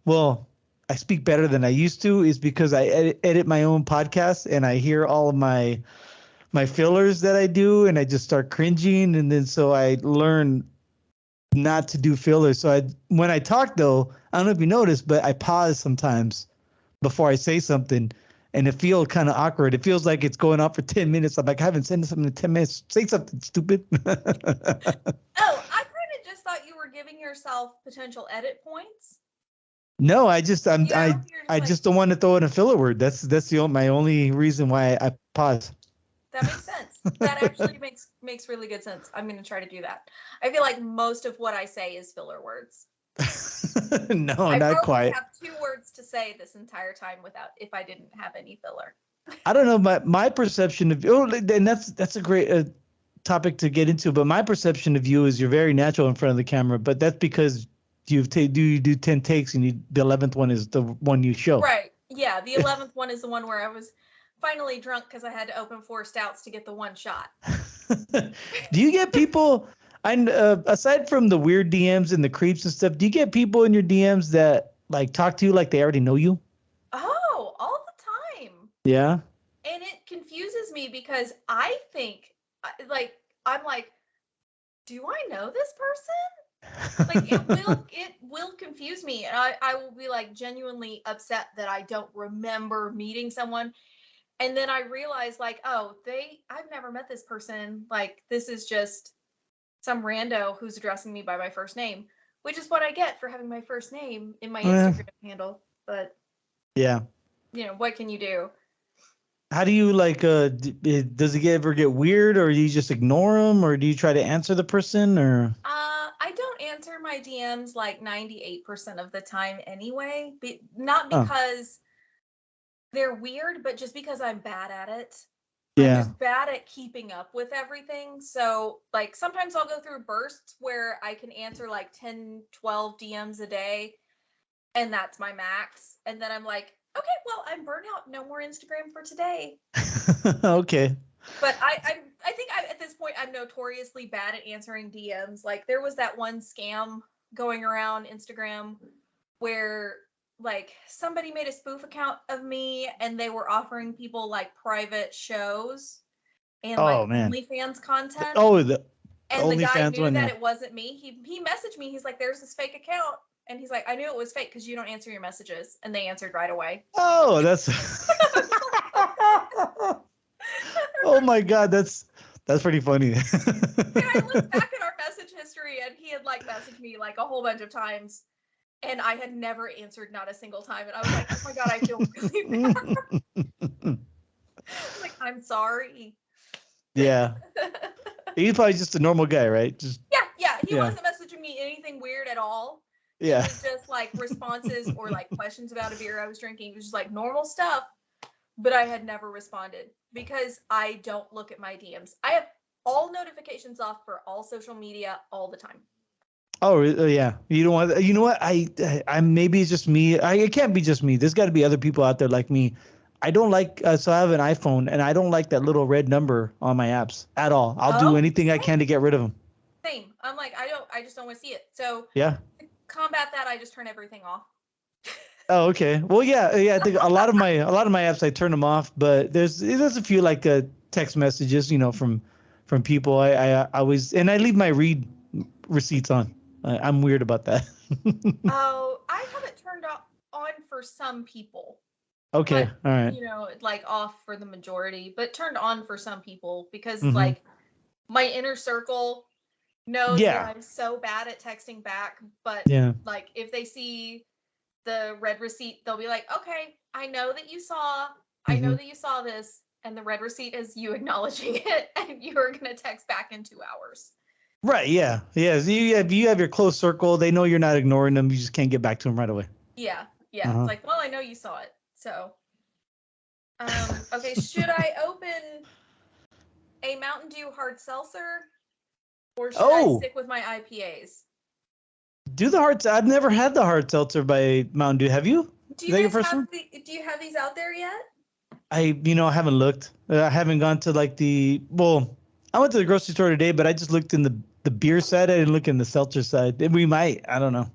I speak better than I used to is because I edit my own podcast and I hear all of my fillers that I do and I just start cringing and then so I learn not to do fillers. So when I talk though, I don't know if you noticed, but I pause sometimes before I say something and it feels kind of awkward. It feels like it's going on for 10 minutes. I'm like, I haven't said something in 10 minutes. Say something stupid. Oh, I kind of just thought you were giving yourself potential edit points. No, I just You know, you're just I like, just don't want to throw in a filler word. That's my only reason why I pause. that makes sense. That actually makes really good sense. I'm going to try to do that. I feel like most of what I say is filler words. No, I not probably quite. have 2 words to say this entire time without if I didn't have any filler. I don't know my perception of and that's a great topic to get into. But my perception of you is you're very natural in front of the camera. But that's because you do 10 takes and the 11th one is the one you show. Right. Yeah. The 11th one is the one where I was finally drunk because I had to open 4 stouts to get the one shot. Do you get people? And aside from the weird DMs and the creeps and stuff, do you get people in your DMs that like talk to you like they already know you? Oh, all the time. Yeah. And it confuses me because I think, like, I'm like, do I know this person? Like, it will confuse me, and I will be like genuinely upset that I don't remember meeting someone, and then I realize like, oh, I've never met this person. Like, this is just some rando who's addressing me by my first name, which is what I get for having my first name in my Eh, Instagram handle. But yeah. what can you do? How do you like? Does it ever get weird, or do you just ignore them, or do you try to answer the person, or? I don't answer my DMs like 98% of the time anyway. Not Oh, because they're weird, but just because I'm bad at it. I'm yeah. just bad at keeping up with everything. So, like, sometimes I'll go through bursts where I can answer like 10, 12 DMs a day, and that's my max. And then I'm like, okay, well, I'm burnt out. No more Instagram for today. Okay. But I think at this point I'm notoriously bad at answering DMs. Like, there was that one scam going around Instagram where like somebody made a spoof account of me and they were offering people like private shows and like Oh man. OnlyFans content. Oh, the And the guy OnlyFans knew one. that Yeah. it wasn't me. He messaged me. He's like, "There's this fake account," and he's like, "I knew it was fake because you don't answer your messages." And they answered right away. Oh, that's. Oh my God, that's pretty funny. And I looked back at our message history, and he had like messaged me like a whole bunch of times, and I had never answered, not a single time. And I was like, "Oh my God, I feel really bad." Like, I'm sorry. Yeah. He's probably just a normal guy, right? Just Yeah. He yeah. wasn't messaging me anything weird at all. It Yeah. was just like responses or like questions about a beer I was drinking. It was just like normal stuff. But I had never responded because I don't look at my DMs. I have all notifications off for all social media all the time. Oh yeah. You don't want. You know what? I maybe it's just me. It can't be just me. There's got to be other people out there like me. I don't like. So I have an iPhone, and I don't like that little red number on my apps at all. I'll do Oh, anything I can to get rid of them. same. I'm like, I just don't want to see it. So Yeah. to combat that, I just turn everything off. Oh, okay. Well, yeah. I think a lot of my apps I turn them off, but there's a few like text messages, from people. I always and I leave my read receipts on. I'm weird about that. Oh, I have it turned on for some people. Okay. but All right. you know, like off for the majority, but turned on for some people because Mm-hmm. like my inner circle knows that Yeah. I'm so bad at texting back, but Yeah. like if they see the red receipt, they'll be like, "Okay, I know that you saw, I know Mm-hmm. that you saw this, and the red receipt is you acknowledging it, and you are gonna text back in 2 hours." Right. Yeah. Yeah. So you have your close circle. They know you're not ignoring them. You just can't get back to them right away. Yeah, yeah. It's Uh-huh. like, well, I know you saw it, so. Okay. Should I open a Mountain Dew hard seltzer, or should I Oh, stick with my IPAs? do the hard. I've never had the hard seltzer by Mountain Dew. Have you? Do Is you that your guys first have one? do you have these out there yet? I haven't looked. I haven't gone to like the. Well, I went to the grocery store today, but I just looked in the beer side. I didn't look in the seltzer side. We might. I don't know.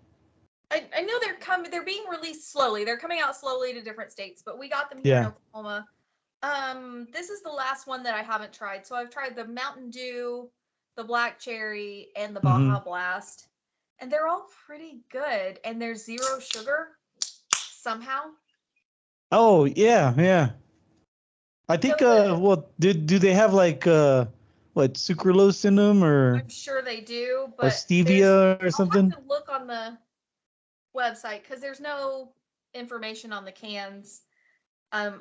I know they're being released slowly. They're coming out slowly to different states, but we got them here in Yeah. Oklahoma. This is the last one that I haven't tried. So I've tried the Mountain Dew, the Black Cherry, and the Hmm. Baja Blast. And they're all pretty good. And there's zero sugar somehow. Oh yeah, yeah. I So think. Well, do they have like what sucralose in them I'm sure they do, or but stevia or I'll have something? to look on the website because there's no information on the cans.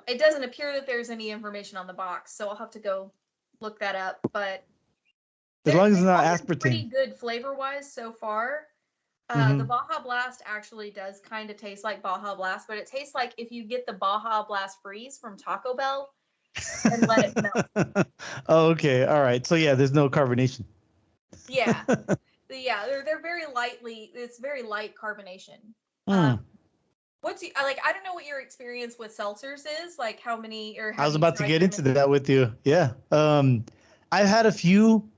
It doesn't appear that there's any information on the box, so I'll have to go look that up. But As long as it's they've not all been aspartame. pretty good flavor-wise so far. The Hmm. Baja Blast actually does kind of taste like Baja Blast, but it tastes like if you get the Baja Blast freeze from Taco Bell and let it melt. Oh, okay. All right. So yeah, there's no carbonation. Yeah, yeah, they're very lightly. It's very light carbonation. Hmm. Um, I don't know what your experience with seltzers is. Like how many, or I have was you about to tried get into many? that with you. Yeah. I've had a few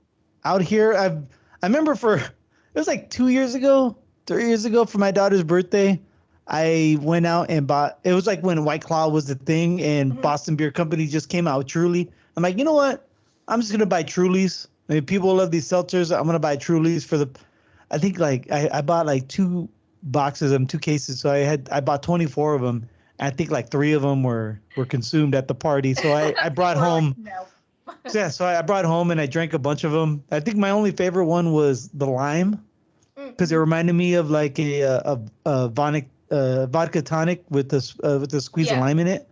out here. I remember it was like 2 years ago, 3 years ago for my daughter's birthday. I went out and bought. It was like when White Claw was the thing, and Mhm. Boston Beer Company just came out with Truly. I'm like, you know what? I'm just gonna buy Trulies. I mean, people love these seltzers. I'm gonna buy Trulies for the. I think like I bought like 2 boxes of them, 2 cases. So I bought 24 of them. I think like 3 of them were consumed at the party. So I brought People are like, home. no. So yeah, so I brought home and I drank a bunch of them. I think my only favorite one was the lime because it Mm-hmm. reminded me of like a vodka tonic with a squeeze of Yeah. lime in it,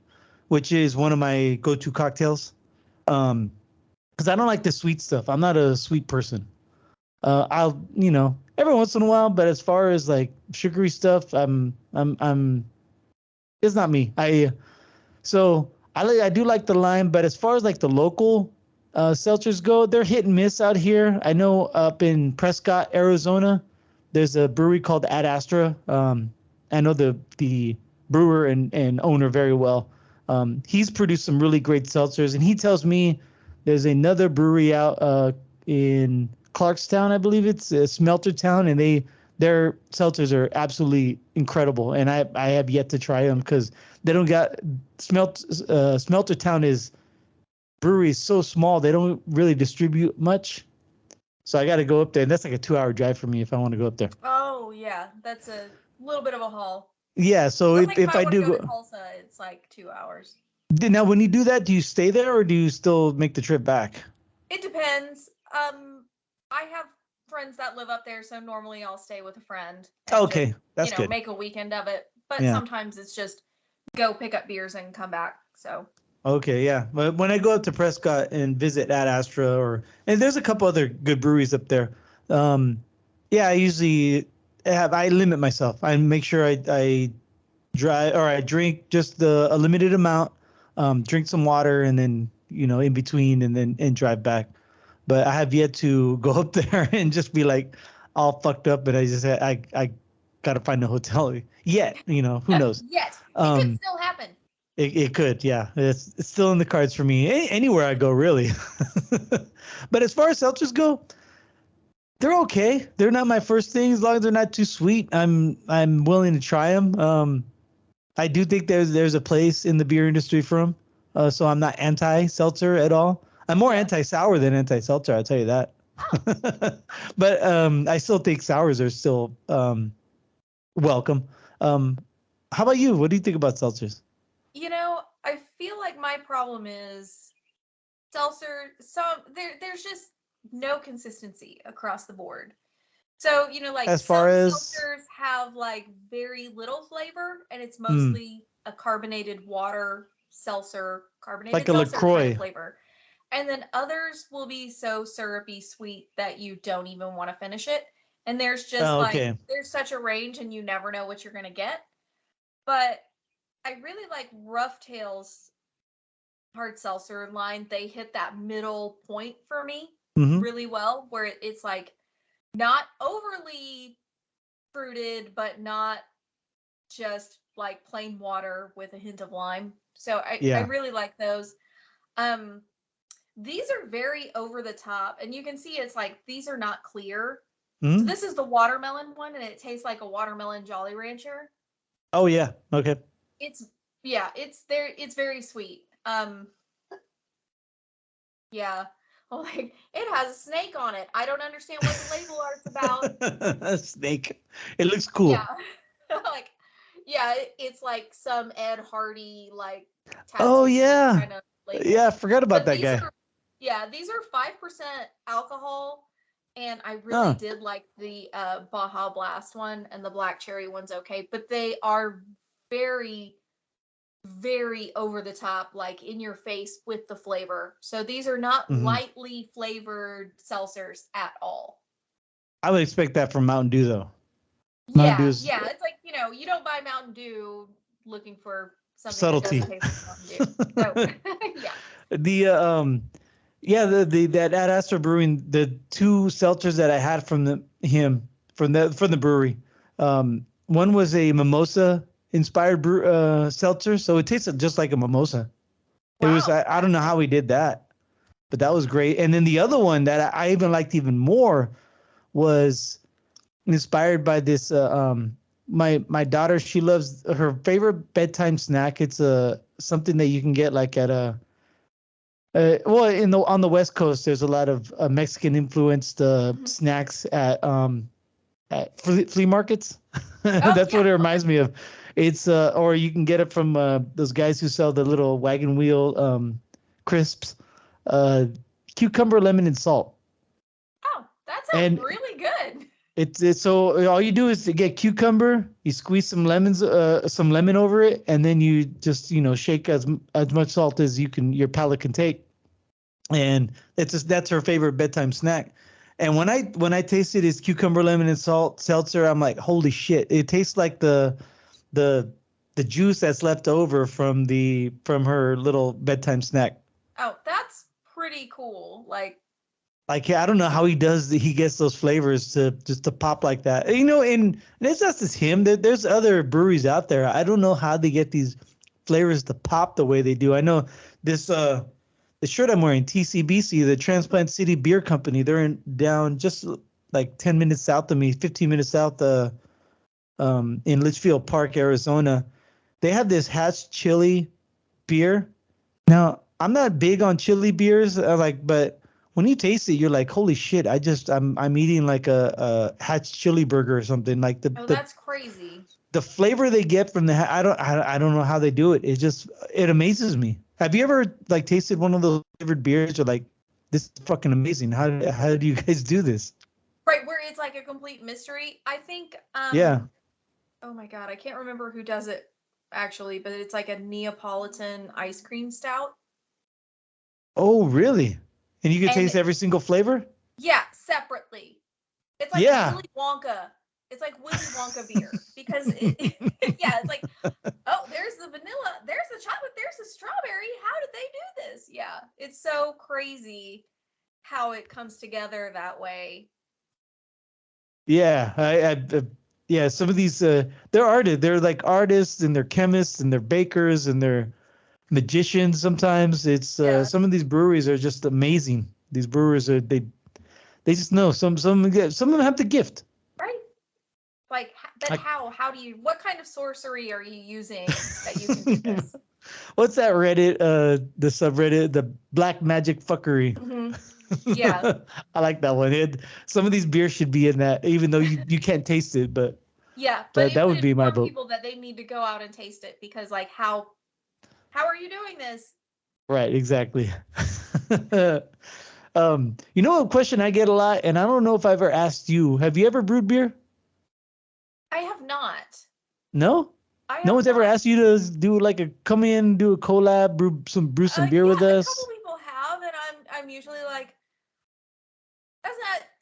which is one of my go-to cocktails. Um, because I don't like the sweet stuff. I'm not a sweet person. I'll every once in a while, but as far as like sugary stuff, I'm it's not me. I do like the lime, but as far as like the local seltzers go, they're hit and miss out here. I know up in Prescott, Arizona, there's a brewery called Ad Astra. I know the brewer and owner very well. He's produced some really great seltzers, and he tells me there's another brewery out in Clarkstown, I believe it's Smelter Town, and their seltzers are absolutely incredible. And I have yet to try them because they don't got Smelter Town is brewery is so small they don't really distribute much. So I got to go up there, and that's like a 2 hour drive for me if I want to go up there. Oh yeah, that's a little bit of a haul. Yeah. So Or if like if if I I want to do go to go Tulsa, it's like 2 hours. now, when you do that, do you stay there or do you still make the trip back? It depends. I have friends that live up there, so normally I'll stay with a friend and just, Okay, that's good. make a weekend of it. But Yeah. sometimes it's just go pick up beers and come back. So Okay, yeah. But when I go up to Prescott and visit Ad Astra, and there's a couple other good breweries up there. Um, yeah, I limit myself. I make sure I I drink just a limited amount, drink some water, and then in between, and then and drive back. But I have yet to go up there and just be like all fucked up, and I gotta find a hotel yet. Who knows? yes, it could Um, still happen. it could, yeah. It's still in the cards for me. Anywhere I go, really. But as far as seltzers go, they're okay. They're not my first thing as long as they're not too sweet. I'm willing to try them. I do think there's a place in the beer industry for them. So I'm not anti-seltzer at all. I'm more Yeah. anti-sour than anti-seltzer. I'll tell you that. Oh, But I still think sours are still welcome. Um, how about you? What do you think about seltzers? I feel like my problem is seltzer. There's just no consistency across the board. So, like As far some as seltzers have like very little flavor and it's mm, mostly a carbonated water seltzer, like carbonated a seltzer kind of LaCroix. flavor. And then others will be so syrupy sweet that you don't even want to finish it. And there's just Oh, like, okay. there's such a range and you never know what you're going to get. But I really like Rough Tail's hard seltzer line. They hit that middle point for me Hmm. really well, where it's like not overly fruited, but not just like plain water with a hint of lime. So I Yeah. really like those. Um, these are very over the top, and you can see it's like these are not clear. So Hmm. this is the watermelon one, and it tastes like a watermelon Jolly Rancher. Oh yeah. Okay. It's yeah, it's there. It's very sweet. Yeah. Like it has a snake on it. I don't understand what the label art's about. Snake. It looks Yeah. cool. Like yeah, it's like some Ed Hardy like Oh tattoo yeah. kind of label. Yeah, I forgot about But that guy. these are 5% alcohol, and I really Oh. did like the Baja Blast one, and the black cherry one's okay, but they are very very over the top, like in your face with the flavor. So these are not Hmm. lightly flavored seltzers at all. I would expect that from Mountain Dew though. Mountain Yeah, Dew's yeah. It's like, you don't buy Mountain Dew looking for something that subtlety. doesn't taste like Mountain Dew. So, yeah. The yeah, the that at Astor Brewing, the two seltzers that I had from the brewery. One was a mimosa inspired seltzer, so it tasted just like a mimosa. It was Wow. I don't know how we did that, but that was great. And then the other one that I even liked even more was inspired by this. My daughter, she loves her favorite bedtime snack. It's something that you can get like at a well, on the West Coast, there's a lot of Mexican influenced Mhm. snacks at flea markets. Oh, That's yeah. what it Okay. reminds me of. It's or you can get it from those guys who sell the little wagon wheel crisps, uh, cucumber, lemon, and salt. Oh, that sounds And really good. it's so all you do is to get cucumber, you squeeze some lemon over it, and then you just shake as much salt as your palate can take, and that's her favorite bedtime snack. And when I tasted his cucumber lemon and salt seltzer, I'm like, holy shit! It tastes like the the juice that's left over from her little bedtime snack. Oh, that's pretty cool. Like, Like I don't know how he gets those flavors to just to pop like that. And it's not just him. There's other breweries out there. I don't know how they get these flavors to pop the way they do. I know this the shirt I'm wearing, TCBC, the Transplant City Beer Company. They're down just like 10 minutes south of me, 15 minutes south in Litchfield Park, Arizona. They have this hatch chili beer. Now, I'm not big on chili beers, but when you taste it, you're like, holy shit! I'm eating like a Hatch chili burger or something. Like oh, that's crazy. the flavor they get from I don't know how they do it. It amazes me. Have you ever like tasted one of those flavored beers? Or like, this is fucking amazing. How do you guys do this? Right, where it's like a complete mystery. I think, Yeah. oh my God, I can't remember who does it actually, but it's like a Neapolitan ice cream stout. Oh, really? And you can And taste every single flavor? yeah, separately. It's like Yeah. Willy Wonka. It's like Willy Wonka beer because yeah, it's like, oh, there's the vanilla, there's the chocolate, there's the strawberry. How did they do this? Yeah, it's so crazy how it comes together that way. Yeah, yeah. Some of these, they're artists. They're like artists, and they're chemists, and they're bakers, and they're magicians. Sometimes it's Yeah, some of these breweries are just amazing. These brewers they just know some of them have the gift. right. Like, but Like, how do you? What kind of sorcery are you using that you can do this? what's that Reddit? The subreddit, the black magic fuckery. Hmm. Yeah, I like that one. Some of these beers should be in that, even though you can't taste it. But yeah, but that it that would would be my inform vote. people that they need to go out and taste it because, like, how how are you doing this? Right, exactly. You know, a question I get a lot, and I don't know if I ever asked you. Have you ever brewed beer? I have not. No? I No have one's ever not. asked you to do like a come in, do a collab, brew some beer with Yeah, a couple us? people have, and I'm usually like,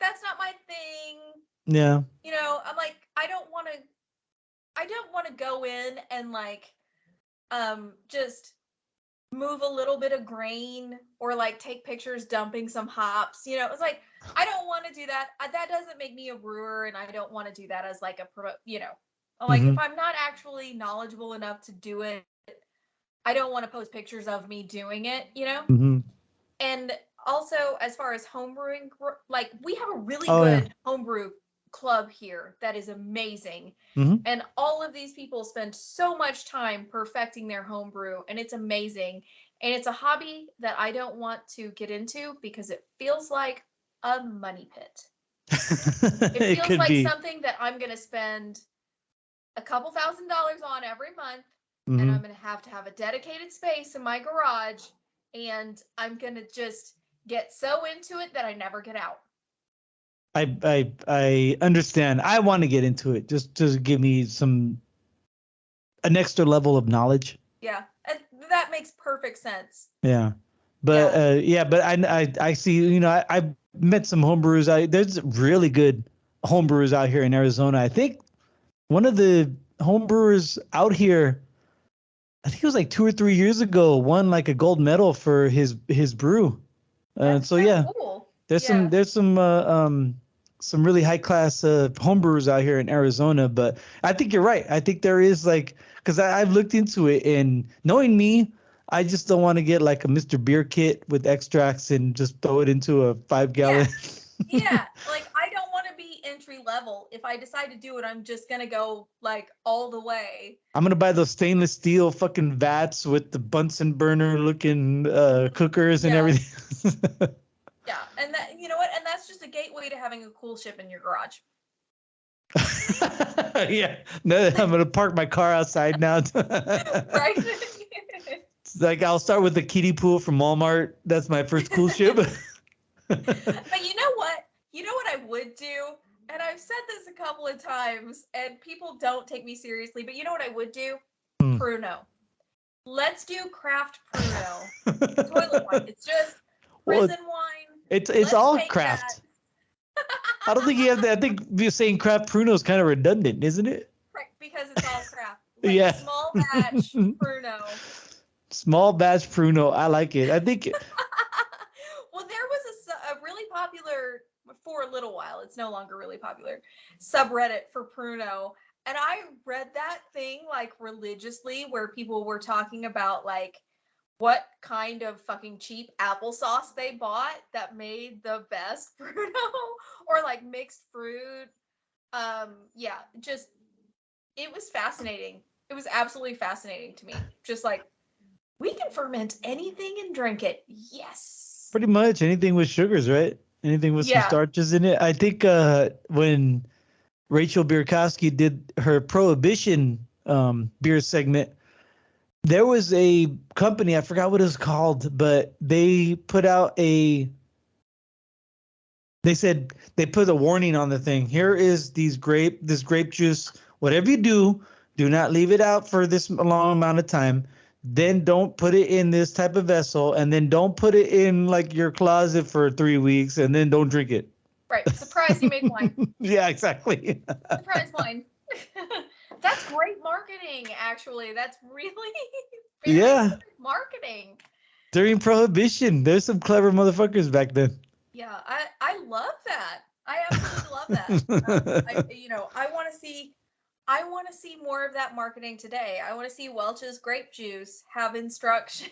that's not my thing. Yeah. You know, I'm like, I don't want to go in and like just move a little bit of grain or like take pictures dumping some hops. You know, it's like I don't want to do that. That doesn't make me a brewer, and I don't want to do that as like a you know, like Mm-hmm. if I'm not actually knowledgeable enough to do it, I don't want to post pictures of me doing it, you know? Mm-hmm. And also, as far as homebrewing, like we have a really Oh yeah. good homebrew club here that is amazing. Mm-hmm. And all of these people spend so much time perfecting their homebrew, and it's amazing. And it's a hobby that I don't want to get into because it feels like a money pit. It It feels could like be. something that I'm going to spend a couple $1,000s on every month, and Mm-hmm. I'm going to have a dedicated space in my garage, and I'm going to just get so into it that I never get out. I understand. I want to get into it. Just give me an extra level of knowledge. Yeah, and that makes perfect sense. Yeah. But Yeah. but I see, you know, I've met some homebrewers. There's really good homebrewers out here in Arizona. I think one of the homebrewers out here, I think it was like 2 or 3 years ago, won like a gold medal for his brew. That's So so yeah, cool. there's Yeah. some really high class homebrewers out here in Arizona. But I think you're right. I think there is like, because I've looked into it, and knowing me, I just don't want to get like a Mr. Beer kit with extracts and just throw it into a 5 gallon. Yeah. Yeah. Like I don't want to be entry level. If I decide to do it, I'm just going to go like all the way. I'm gonna buy those stainless steel fucking vats with the Bunsen burner looking cookers and Yeah. everything. Yeah. And that, you know what? And that's just a gateway to having a cool ship in your garage. Yeah, no, I'm gonna park my car outside now. Right? It's like I'll start with the kiddie pool from Walmart. That's my first cool ship. But you know what? You know what I would do? And I've said this a couple of times, and people don't take me seriously, but you know what I would do? Hmm. Pruno. Let's do craft Pruno. Toilet wine. It's just Well, prison wine. it's Let's all take that. craft. I don't think you have that. I think you're saying craft Pruno is kind of redundant, isn't it? Right, because it's all craft. Like Yeah. small batch Pruno. Small batch Pruno. I like it. I think. Well, there was a really popular, for a little while, it's no longer really popular, subreddit for Pruno. And I read that thing like religiously where people were talking about like what kind of fucking cheap applesauce they bought that made the best Pruno or like mixed fruit. Yeah, just it was fascinating. It was absolutely fascinating to me. Just like we can ferment anything and drink it. Yes. Pretty much anything with sugars, right? Anything with some Yeah. starches in it. I think when Rachel Bierkowski did her Prohibition beer segment, there was a company, I forgot what it was called, but they put out they said they put a warning on the thing. Here is this grape juice. Whatever you do not leave it out for this long amount of time. Then don't put it in this type of vessel, and then don't put it in like your closet for 3 weeks, and then don't drink it. Right. Surprise, you make wine. Yeah, exactly. Surprise wine. That's great marketing, actually. That's really very Yeah, good marketing. during Prohibition, there's some clever motherfuckers back then. Yeah, I love that. I absolutely love that. I want to see more of that marketing today. I want to see Welch's grape juice have instructions.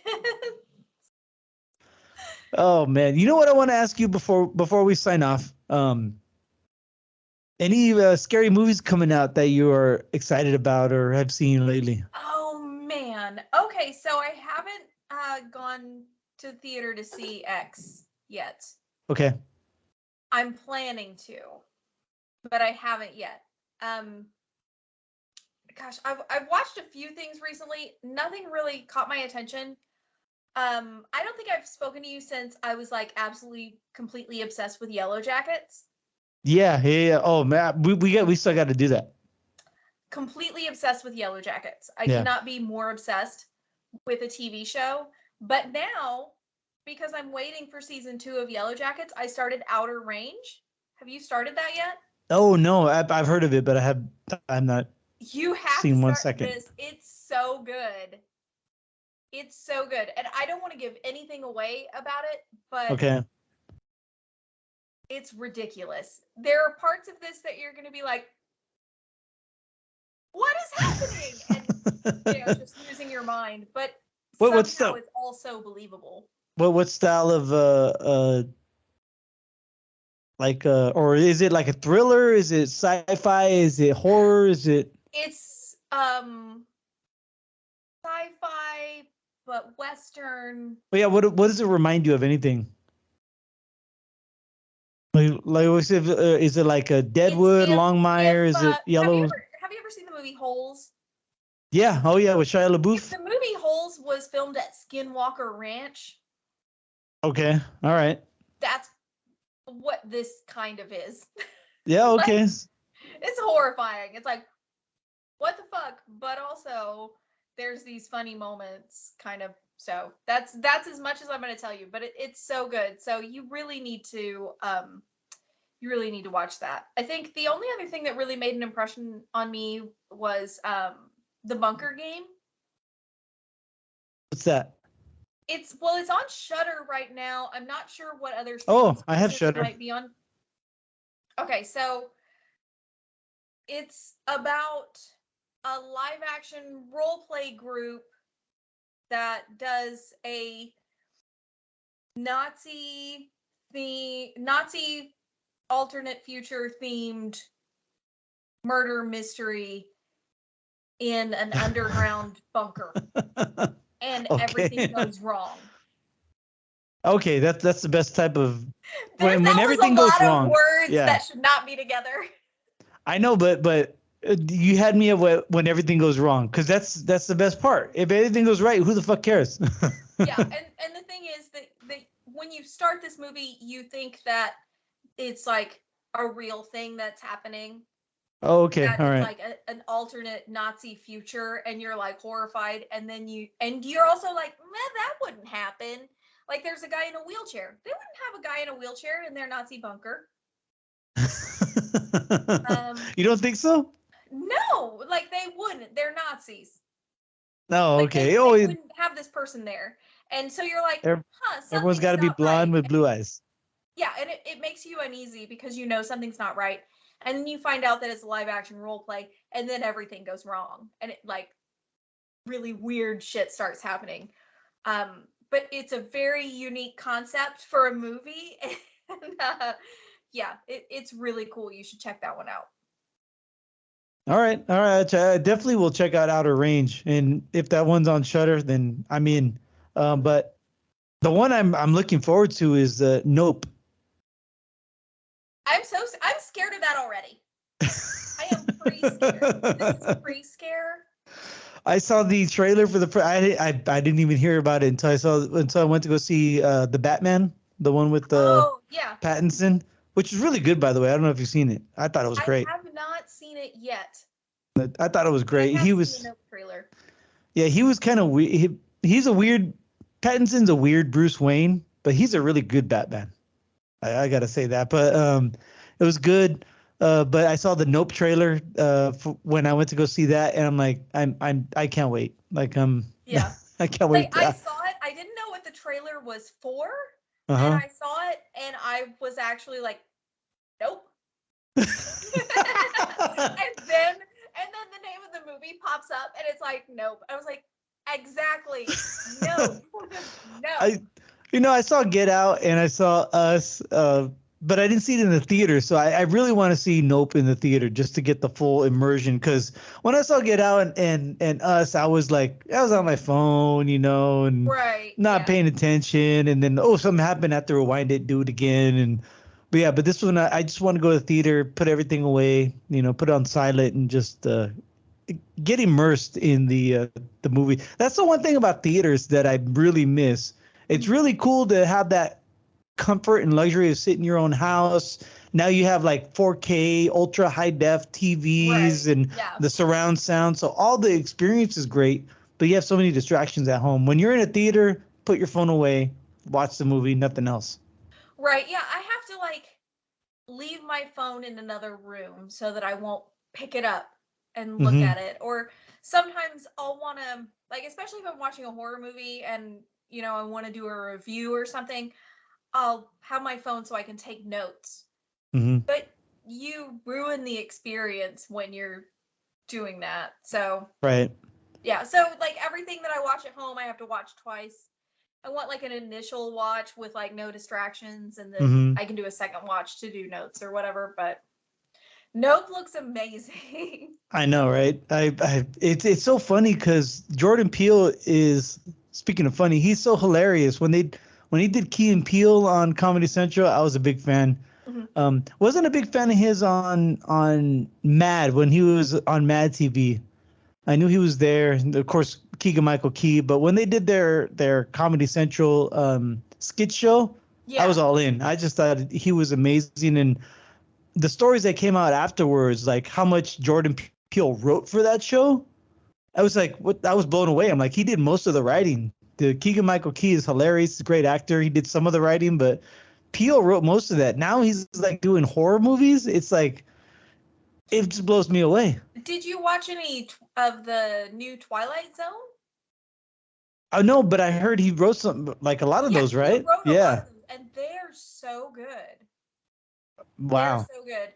Oh man, you know what I want to ask you before we sign off? Any scary movies coming out that you are excited about or have seen lately? Oh man. Okay, so I haven't gone to theater to see X yet. Okay. I'm planning to, but I haven't yet. Um gosh, I've watched a few things recently. Nothing really caught my attention. I don't think I've spoken to you since I was like absolutely completely obsessed with Yellow Jackets. Yeah. Oh man, we still got to do that. Completely obsessed with Yellow Jackets. I Yeah. cannot be more obsessed with a TV show. But now, because I'm waiting for season 2 of Yellow Jackets, I started Outer Range. Have you started that yet? Oh no, I've heard of it, but I'm not You have to seen one start second. this. It's so good. It's so good. And I don't want to give anything away about it, but Okay. it's ridiculous. There are parts of this that you're going to be like, what is happening? And just losing your mind. But somehow it's also believable. What style of or is it like a thriller? Is it sci-fi? Is it horror? Is it? It's sci-fi but western. But yeah, what does it remind you of? Anything? Is it like a Deadwood, Longmire? Is it Yellow? Have you ever seen the movie Holes? Yeah. Oh yeah, with Shia LaBeouf. If the movie Holes was filmed at Skinwalker Ranch. Okay. All right. That's what this kind of is. Yeah. Okay. It's horrifying. It's like, what the fuck? But also, there's these funny moments, kind of. So that's as much as I'm going to tell you. But it's so good. So you really need to watch that. I think the only other thing that really made an impression on me was the Bunker Game. What's that? It's on Shudder right now. I'm not sure what other. Oh, I have Shudder. Might be on. Okay, so it's about a live action role play group that does a Nazi alternate future themed murder mystery in an underground bunker. And everything goes wrong. Okay, that's the best type of when everything goes wrong. Words that should not be together. I know, but you had me at when everything goes wrong, because that's the best part. If everything goes right, who the fuck cares? Yeah, and the thing is that when you start this movie, you think that it's like a real thing that's happening. Oh, okay, that all it's right. Like an alternate Nazi future, and you're like horrified, and then you're also like, man, that wouldn't happen. Like, there's a guy in a wheelchair. They wouldn't have a guy in a wheelchair in their Nazi bunker. You don't think so? No, like they wouldn't. They're Nazis. No, okay. They wouldn't have this person there. And so you're like, everyone's got to be blonde with blue eyes. Yeah, and it makes you uneasy because you know something's not right. And then you find out that it's a live action role play, and then everything goes wrong. And it like really weird shit starts happening. But it's a very unique concept for a movie. And yeah, it's really cool. You should check that one out. All right. I definitely will check out Outer Range, and if that one's on Shudder, then I'm in. But the one I'm looking forward to is Nope. I'm scared of that already. I am pre-scared. This is pre-scare. I saw the trailer for I didn't even hear about it until I went to go see the Batman, the one with Pattinson, which is really good, by the way. I don't know if you've seen it. I thought it was great. I have not seen it yet. I thought it was great. He was seen the trailer. Yeah, he was kind of weird. He's a weird. Pattinson's a weird Bruce Wayne, but he's a really good Batman. I gotta say that. But it was good. But I saw the Nope trailer when I went to go see that, and I'm like, I can't wait. Like yeah, I can't wait. I saw it. I didn't know what the trailer was for, and I saw it, and I was actually like, nope. and then the name of the movie pops up, and it's like, nope. I was like, exactly, no, no. I saw Get Out and I saw Us, but I didn't see it in the theater. So I really want to see Nope in the theater just to get the full immersion. Because when I saw Get Out and Us, I was like, I was on my phone, and not paying attention. And then, something happened. I have to rewind it, do it again. But this one, I just want to go to the theater, put everything away, put it on silent and just get immersed in the movie. That's the one thing about theaters that I really miss. It's really cool to have that comfort and luxury of sitting in your own house. Now you have like 4K, ultra high def TVs Right. and Yeah. the surround sound. So all the experience is great, but you have so many distractions at home. When you're in a theater, put your phone away, watch the movie, nothing else. Right. Yeah. I have to like leave my phone in another room so that I won't pick it up and look Hmm. at it. Or sometimes I'll want to, like, especially if I'm watching a horror movie and, I want to do a review or something, I'll have my phone so I can take notes. Hmm. But you ruin the experience when you're doing that. So, Right. yeah. So, like, everything that I watch at home, I have to watch twice. I want like an initial watch with like no distractions, and then Hmm. I can do a second watch to do notes or whatever. But Nope looks amazing. I know, right? It's so funny because Jordan Peele is, speaking of funny, he's so hilarious. When he did Key and Peele on Comedy Central, I was a big fan. Mhm. Wasn't a big fan of his on Mad when he was on Mad TV. I knew he was there. And of course, Keegan Michael Key. But when they did their Comedy Central skit show, I was Yeah. all in. I just thought he was amazing, and the stories that came out afterwards, like how much Jordan Peele wrote for that show, I was like, what? I was blown away. I'm like, he did most of the writing. The Keegan Michael Key is hilarious. He's a great actor. He did some of the writing, but Peele wrote most of that. Now he's like doing horror movies. It's like it just blows me away. Did you watch any of the new Twilight Zone? I know, but I heard he wrote some, like a lot of Yeah, those, he right? wrote a lot Yeah. of them, and they're so good. They're Wow. so good.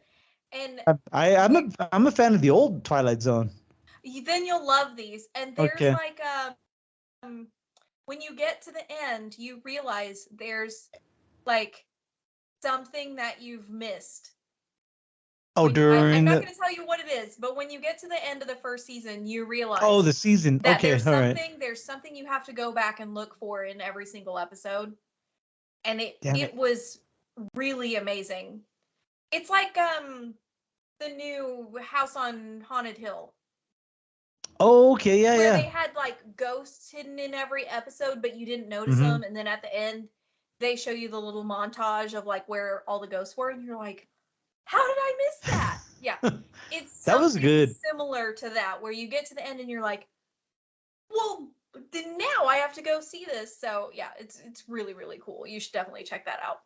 And I'm a fan of the old Twilight Zone. then you'll love these. And there's Okay. like when you get to the end, you realize there's like something that you've missed. Oh, I'm during not the going to tell you what it is, but when you get to the end of the first season, you oh realize the season. that Okay, all right. there's something you have to go back and look for in every single episode, and Damn it it. was really amazing. It's like the new House on Haunted Hill, Oh, okay, yeah, where yeah. they had like ghosts hidden in every episode, but you didn't notice Mm-hmm. them, and then at the end they show you the little montage of like where all the ghosts were, and you're like, how did I miss that? Yeah. It's That was something good. similar to that, where you get to the end and you're like, well, then now I have to go see this. So yeah, it's really, really cool. You should definitely check that out.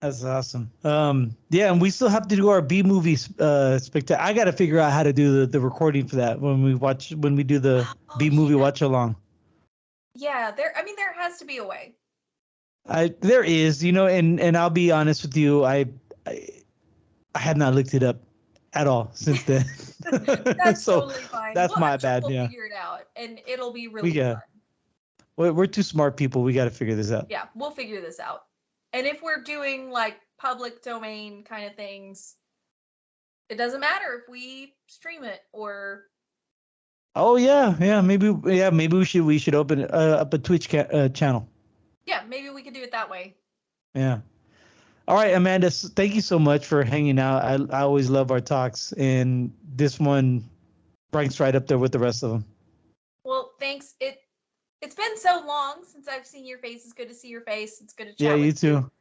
That's awesome. Yeah, and we still have to do our B movies spectacular. I got to figure out how to do the recording for that when we do the Oh B movie yeah. watch along. Yeah, there has to be a way. There is, and I'll be honest with you, I I have not looked it up at all since then. That's So totally fine. that's Well, I'm my sure bad. we'll Yeah. figure it out and it'll be We really got fun. we're too smart people. We got to figure this out. Yeah, we'll figure this out. And if we're doing like public domain kind of things, it doesn't matter if we stream it or Oh yeah, maybe we should open up a Twitch channel. yeah, maybe we could do it that way. Yeah. All right, Amanda, thank you so much for hanging out. I always love our talks, and this one ranks right up there with the rest of them. Well, thanks. It's been so long since I've seen your face. It's good to see your face. It's good to Yeah, chat you with you.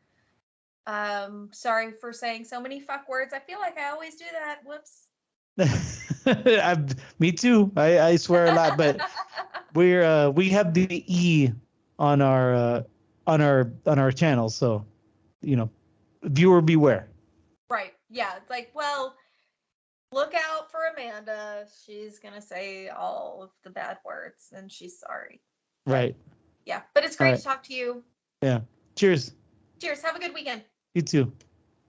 too. Sorry for saying so many fuck words. I feel like I always do that. Whoops. Me too. I swear a lot, but we have the E on our channel, so viewer beware. Right. Yeah. It's like, well, look out for Amanda. She's gonna say all of the bad words, and she's sorry. But Right. yeah. But it's All great to right. talk to you. Yeah. Cheers. Cheers. Have a good weekend. You too.